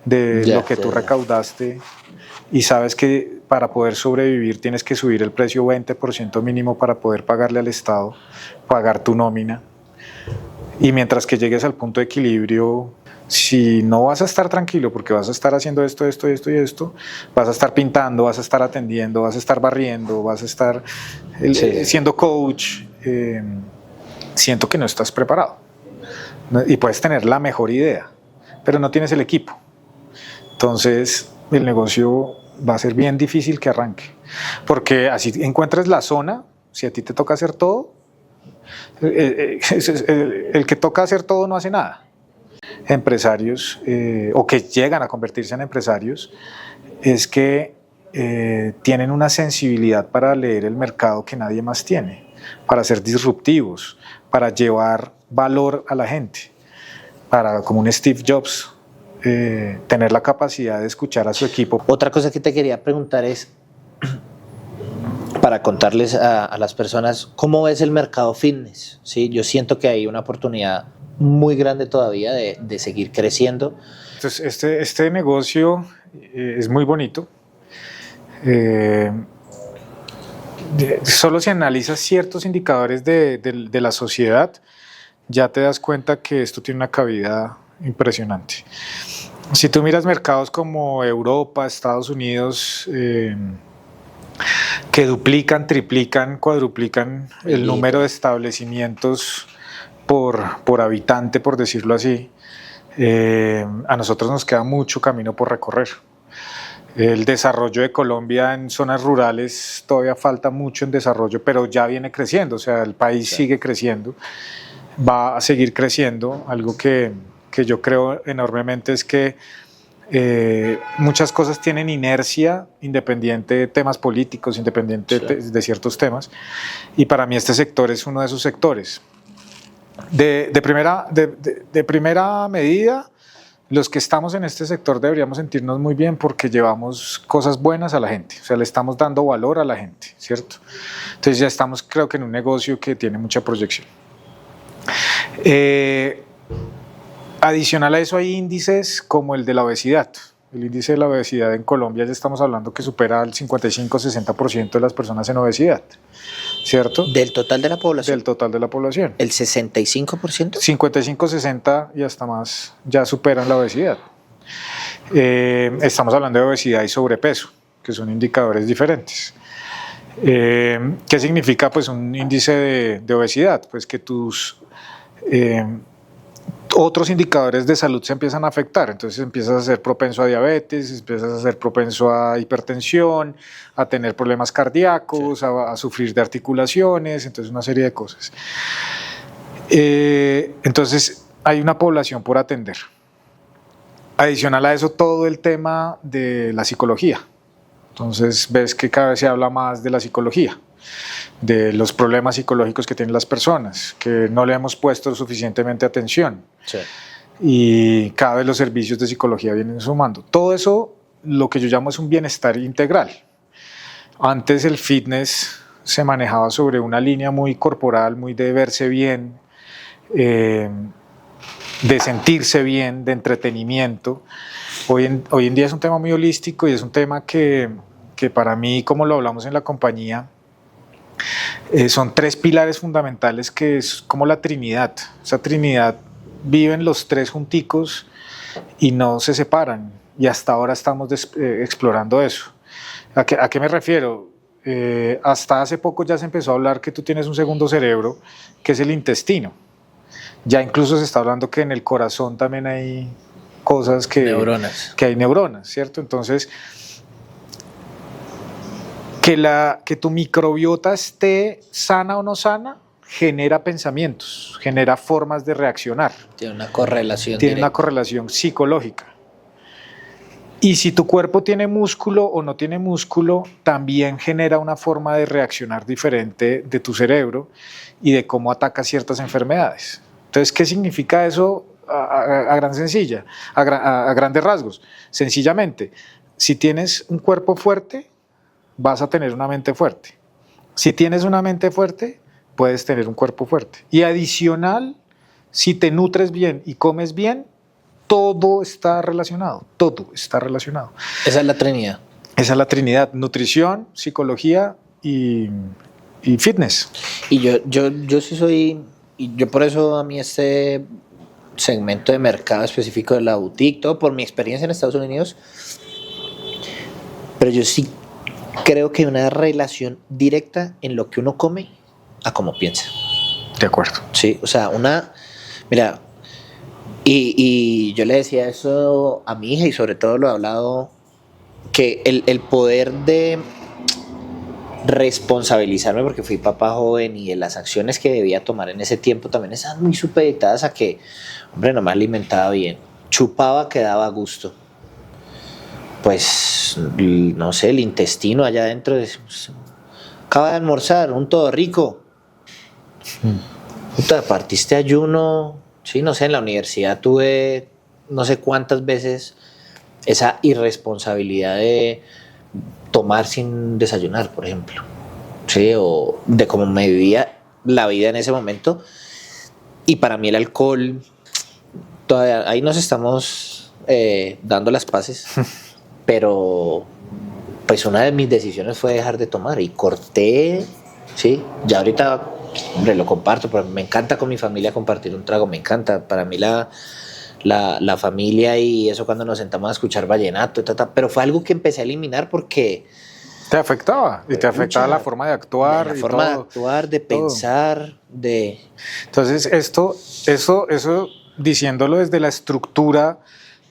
de lo que tú recaudaste, y sabes que para poder sobrevivir tienes que subir el precio 20% mínimo para poder pagarle al Estado, pagar tu nómina. Y mientras que llegues al punto de equilibrio, si no vas a estar tranquilo porque vas a estar haciendo esto, vas a estar pintando, vas a estar atendiendo, vas a estar barriendo, vas a estar siendo coach, siento que no estás preparado. Y puedes tener la mejor idea, pero no tienes el equipo. Entonces el negocio va a ser bien difícil que arranque, porque así encuentres la zona, si a ti te toca hacer todo, el que toca hacer todo no hace nada. Empresarios o que llegan a convertirse en empresarios es que tienen una sensibilidad para leer el mercado que nadie más tiene, para ser disruptivos, para llevar valor a la gente, para, como un Steve Jobs, tener la capacidad de escuchar a su equipo. Otra cosa que te quería preguntar es, para contarles a las personas, ¿cómo ves el mercado fitness? ¿Sí? Yo siento que hay una oportunidad muy grande todavía de seguir creciendo. Entonces, este negocio es muy bonito. Solo si analizas ciertos indicadores de la sociedad, ya te das cuenta que esto tiene una cabida impresionante. Si tú miras mercados como Europa, Estados Unidos, que duplican, triplican, cuadruplican el número de establecimientos por habitante, por decirlo así, a nosotros nos queda mucho camino por recorrer. El desarrollo de Colombia en zonas rurales todavía falta mucho en desarrollo, pero ya viene creciendo, o sea, el país sigue creciendo, va a seguir creciendo. Algo que yo creo enormemente es que muchas cosas tienen inercia independiente de temas políticos, independiente de ciertos temas, y para mí este sector es uno de esos sectores. De primera medida, los que estamos en este sector deberíamos sentirnos muy bien porque llevamos cosas buenas a la gente, o sea, le estamos dando valor a la gente, ¿cierto? Entonces ya estamos, creo que, en un negocio que tiene mucha proyección. Adicional a eso hay índices como el de la obesidad. El índice de la obesidad en Colombia ya estamos hablando que supera el 55-60% de las personas en obesidad, ¿cierto? ¿Del total de la población? Del total de la población. ¿El 65%? 55-60 y hasta más ya superan la obesidad. Estamos hablando de obesidad y sobrepeso, que son indicadores diferentes. ¿Qué significa pues un índice de obesidad? Pues que tus otros indicadores de salud se empiezan a afectar, entonces empiezas a ser propenso a diabetes, empiezas a ser propenso a hipertensión, a tener problemas cardíacos, a sufrir de articulaciones, entonces una serie de cosas. Entonces hay una población por atender. Adicional a eso, todo el tema de la psicología. Entonces ves que cada vez se habla más de la psicología, de los problemas psicológicos que tienen las personas, que no le hemos puesto suficientemente atención. Sí. Y cada vez los servicios de psicología vienen sumando. Todo eso, lo que yo llamo es un bienestar integral. Antes el fitness se manejaba sobre una línea muy corporal, muy de verse bien, de sentirse bien, de entretenimiento. Hoy en día es un tema muy holístico y es un tema que que para mí, como lo hablamos en la compañía, son 3 pilares fundamentales que es como la Trinidad. Esa Trinidad viven los 3 junticos y no se separan, y hasta ahora estamos explorando eso. ¿A qué me refiero? Hasta hace poco ya se empezó a hablar que tú tienes un segundo cerebro, que es el intestino. Ya incluso se está hablando que en el corazón también hay cosas que hay neuronas, ¿cierto? Entonces, que tu microbiota esté sana o no sana, genera pensamientos, genera formas de reaccionar. Tiene una correlación Tiene directa. una correlación psicológica. Y si tu cuerpo tiene músculo o no tiene músculo, también genera una forma de reaccionar diferente de tu cerebro y de cómo ataca ciertas enfermedades. Entonces, ¿qué significa eso a grandes rasgos? Sencillamente, si tienes un cuerpo fuerte, vas a tener una mente fuerte. Si tienes una mente fuerte, puedes tener un cuerpo fuerte. Y adicional, si te nutres bien y comes bien, todo está relacionado, todo está relacionado. Esa es la Trinidad. Esa es la Trinidad: nutrición, psicología y fitness. Y yo sí soy, y yo por eso a mí este segmento de mercado específico de la boutique, todo por mi experiencia en Estados Unidos, pero yo sí creo que hay una relación directa en lo que uno come a cómo piensa. De acuerdo. Sí, o sea, mira, y yo le decía eso a mi hija, y sobre todo lo he hablado, que el poder de responsabilizarme, porque fui papá joven, y de las acciones que debía tomar en ese tiempo también estaban muy supeditadas a que, hombre, no me alimentaba bien, chupaba que daba gusto, pues no sé, el intestino allá adentro acaba de almorzar, un todo rico, puta, partiste ayuno. Sí, no sé, en la universidad tuve no sé cuántas veces esa irresponsabilidad de tomar sin desayunar, por ejemplo, ¿sí? O de cómo me vivía la vida en ese momento. Y para mí el alcohol, todavía ahí nos estamos dando las paces, pero pues una de mis decisiones fue dejar de tomar y corté, ¿sí? Ya ahorita, hombre, lo comparto, pero me encanta con mi familia compartir un trago, me encanta. Para mí la familia y eso, cuando nos sentamos a escuchar vallenato, pero fue algo que empecé a eliminar porque te afectaba, y te afectaba la forma de actuar, la forma de actuar, de pensar, de... Entonces, eso diciéndolo desde la estructura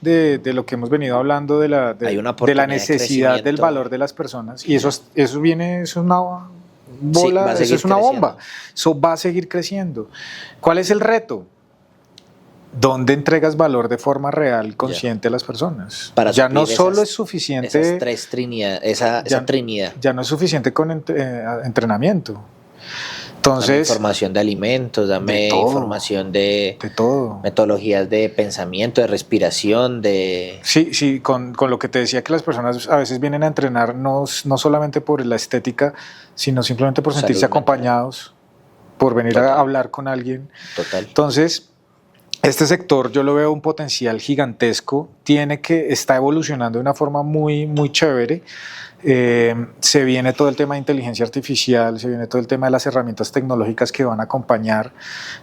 de lo que hemos venido hablando, de la necesidad del valor de las personas, y eso viene, eso es una bola, sí, eso es una bomba, eso va a seguir creciendo. ¿Cuál es el reto? ¿Dónde entregas valor de forma real, consciente a las personas? Para ya no solo es suficiente esa Trinidad. Ya no es suficiente con entrenamiento. Entonces, dame información de alimentos, dame información de todo, metodologías de pensamiento, de respiración, de... Sí, con lo que te decía, que las personas a veces vienen a entrenar no solamente por la estética, sino simplemente por sentirse acompañados, por venir a hablar con alguien. Total. Entonces, este sector yo lo veo un potencial gigantesco, está evolucionando de una forma muy, muy chévere. Se viene todo el tema de inteligencia artificial, se viene todo el tema de las herramientas tecnológicas que van a acompañar.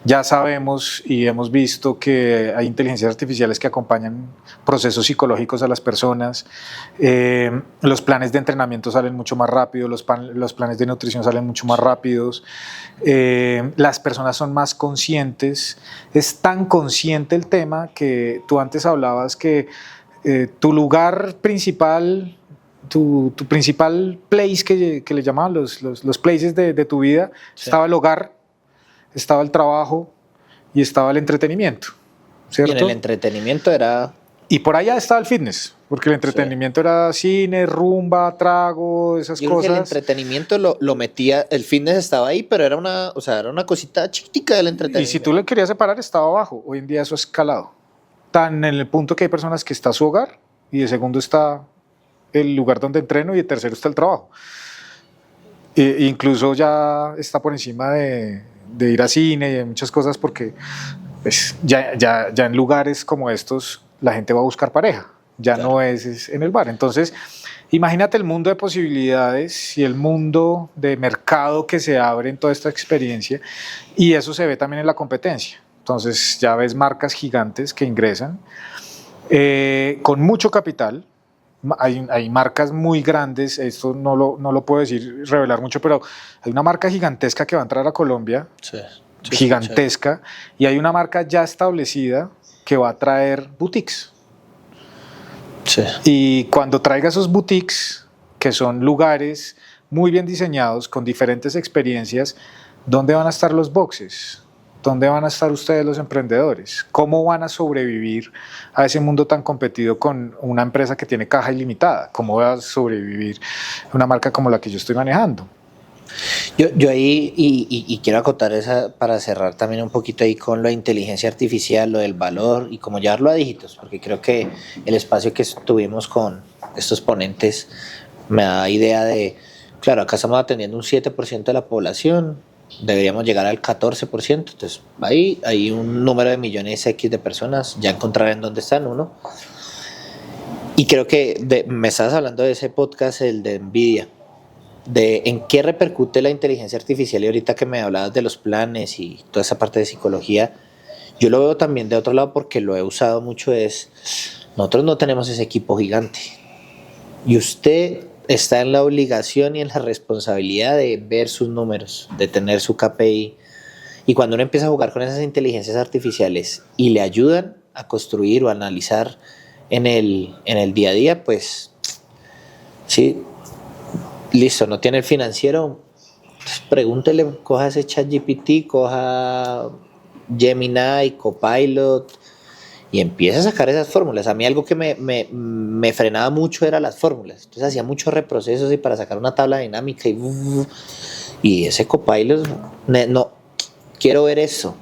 Ya sabemos y hemos visto que hay inteligencias artificiales que acompañan procesos psicológicos a las personas. Los planes de entrenamiento salen mucho más rápido, los planes de nutrición salen mucho más rápidos. Las personas son más conscientes. Es tan consciente el tema que tú antes hablabas que tu lugar principal, tu principal place, que le llamaban los places de tu vida, sí. Estaba el hogar, estaba el trabajo y estaba el entretenimiento, ¿cierto? Y en el entretenimiento era... Y por allá estaba el fitness, porque el entretenimiento era cine, rumba, trago, esas Yo cosas. Creo que el entretenimiento lo metía, el fitness estaba ahí, pero era una cosita chiquitica del entretenimiento. Y si tú le querías separar, estaba abajo. Hoy en día eso ha escalado. Tan en el punto que hay personas que está su hogar, y de segundo está el lugar donde entreno, y de tercero está el trabajo. Incluso ya está por encima de ir a cine y de muchas cosas, porque pues, ya en lugares como estos la gente va a buscar pareja, ya claro. No es en el bar. Entonces, imagínate el mundo de posibilidades y el mundo de mercado que se abre en toda esta experiencia, y eso se ve también en la competencia. Entonces ya ves marcas gigantes que ingresan con mucho capital. Hay marcas muy grandes, esto no lo puedo decir, revelar mucho, pero hay una marca gigantesca que va a entrar a Colombia, gigantesca, y hay una marca ya establecida que va a traer boutiques. Sí. Y cuando traiga esos boutiques, que son lugares muy bien diseñados, con diferentes experiencias, ¿dónde van a estar los boxes? ¿Dónde van a estar ustedes los emprendedores? ¿Cómo van a sobrevivir a ese mundo tan competido con una empresa que tiene caja ilimitada? ¿Cómo va a sobrevivir una marca como la que yo estoy manejando? Yo ahí, y quiero acotar esa para cerrar también un poquito ahí con la inteligencia artificial, lo del valor y cómo llevarlo a dígitos, porque creo que el espacio que tuvimos con estos ponentes me da idea de, claro, acá estamos atendiendo un 7% de la población, deberíamos llegar al 14%, entonces ahí hay un número de millones X de personas, ya encontrar en dónde están uno. Y creo que me estabas hablando de ese podcast, el de NVIDIA, de en qué repercute la inteligencia artificial, y ahorita que me hablabas de los planes y toda esa parte de psicología, yo lo veo también de otro lado porque lo he usado mucho, nosotros no tenemos ese equipo gigante y usted está en la obligación y en la responsabilidad de ver sus números, de tener su KPI, y cuando uno empieza a jugar con esas inteligencias artificiales y le ayudan a construir o a analizar en el día a día, pues sí, listo, no tiene el financiero, pues pregúntele, coja ese ChatGPT, coja Gemini, Copilot y empieza a sacar esas fórmulas. A mí algo que me frenaba mucho era las fórmulas, entonces hacía muchos reprocesos y para sacar una tabla dinámica y ese Copilot, no, quiero ver eso,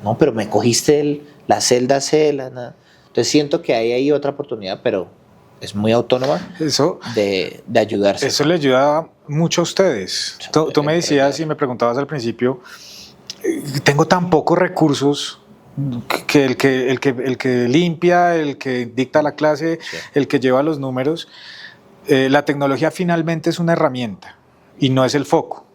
no, pero me cogiste la celda C, nada. Entonces siento que hay otra oportunidad, pero es muy autónoma de ayudarse. Eso le ayuda mucho a ustedes. Tú me decías y me preguntabas al principio, tengo tan pocos recursos que el que limpia, el que dicta la clase, sí, el que lleva los números, la tecnología finalmente es una herramienta y no es el foco.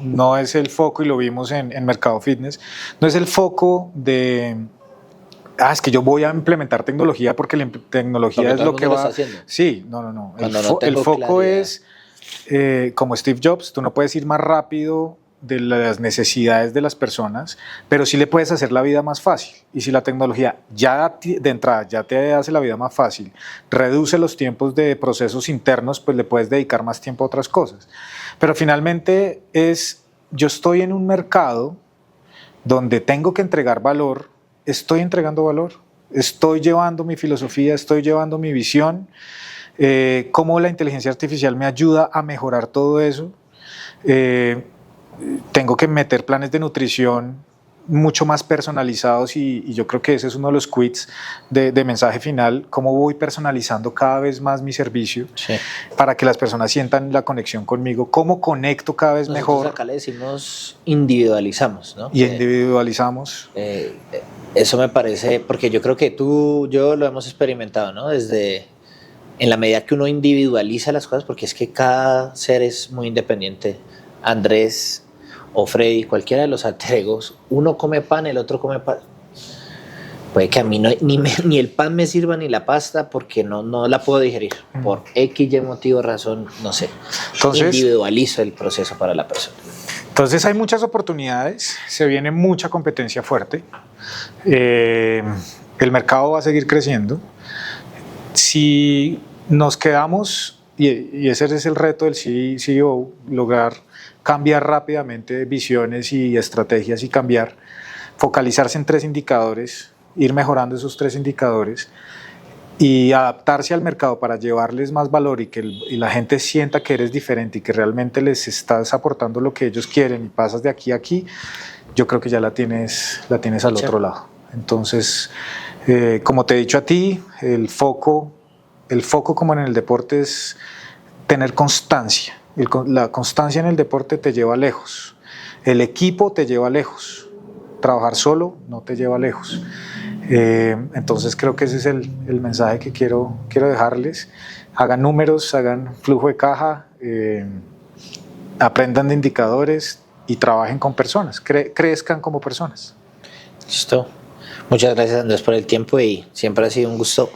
No es el foco, y lo vimos en Mercado Fitness, no es el foco de... es que yo voy a implementar tecnología porque la tecnología es lo que va... Sí, no. El foco es, como Steve Jobs, tú no puedes ir más rápido de las necesidades de las personas, pero sí le puedes hacer la vida más fácil. Y si la tecnología ya de entrada ya te hace la vida más fácil, reduce los tiempos de procesos internos, pues le puedes dedicar más tiempo a otras cosas. Pero finalmente yo estoy en un mercado donde tengo que entregar valor. Estoy entregando valor, estoy llevando mi filosofía, estoy llevando mi visión, cómo la inteligencia artificial me ayuda a mejorar todo eso. Tengo que meter planes de nutrición mucho más personalizados y yo creo que ese es uno de los quits de mensaje final, cómo voy personalizando cada vez más mi servicio, sí, para que las personas sientan la conexión conmigo, cómo conecto cada vez mejor. Acá le decimos individualizamos, ¿no? Y individualizamos. Eso me parece, porque yo creo que yo lo hemos experimentado, ¿no? Desde en la medida que uno individualiza las cosas, porque es que cada ser es muy independiente. Andrés o Freddy, cualquiera de los alter egos, uno come pan, el otro come pan. Puede que a mí ni el pan me sirva ni la pasta porque no la puedo digerir. Por X, Y motivo, razón, no sé. Entonces, individualizo el proceso para la persona. Entonces hay muchas oportunidades, se viene mucha competencia fuerte. El mercado va a seguir creciendo. Si nos quedamos, y ese es el reto del CEO, lograr cambiar rápidamente visiones y estrategias y focalizarse en 3 indicadores, ir mejorando esos 3 indicadores y adaptarse al mercado para llevarles más valor y que la gente sienta que eres diferente y que realmente les estás aportando lo que ellos quieren y pasas de aquí a aquí, yo creo que ya la tienes al otro lado. Entonces, como te he dicho a ti, el foco como en el deporte es tener constancia. La constancia en el deporte te lleva lejos, el equipo te lleva lejos, trabajar solo no te lleva lejos. Entonces creo que ese es el mensaje que quiero dejarles, hagan números, hagan flujo de caja, aprendan de indicadores y trabajen con personas, crezcan como personas. Listo. Muchas gracias, Andrés, por el tiempo y siempre ha sido un gusto.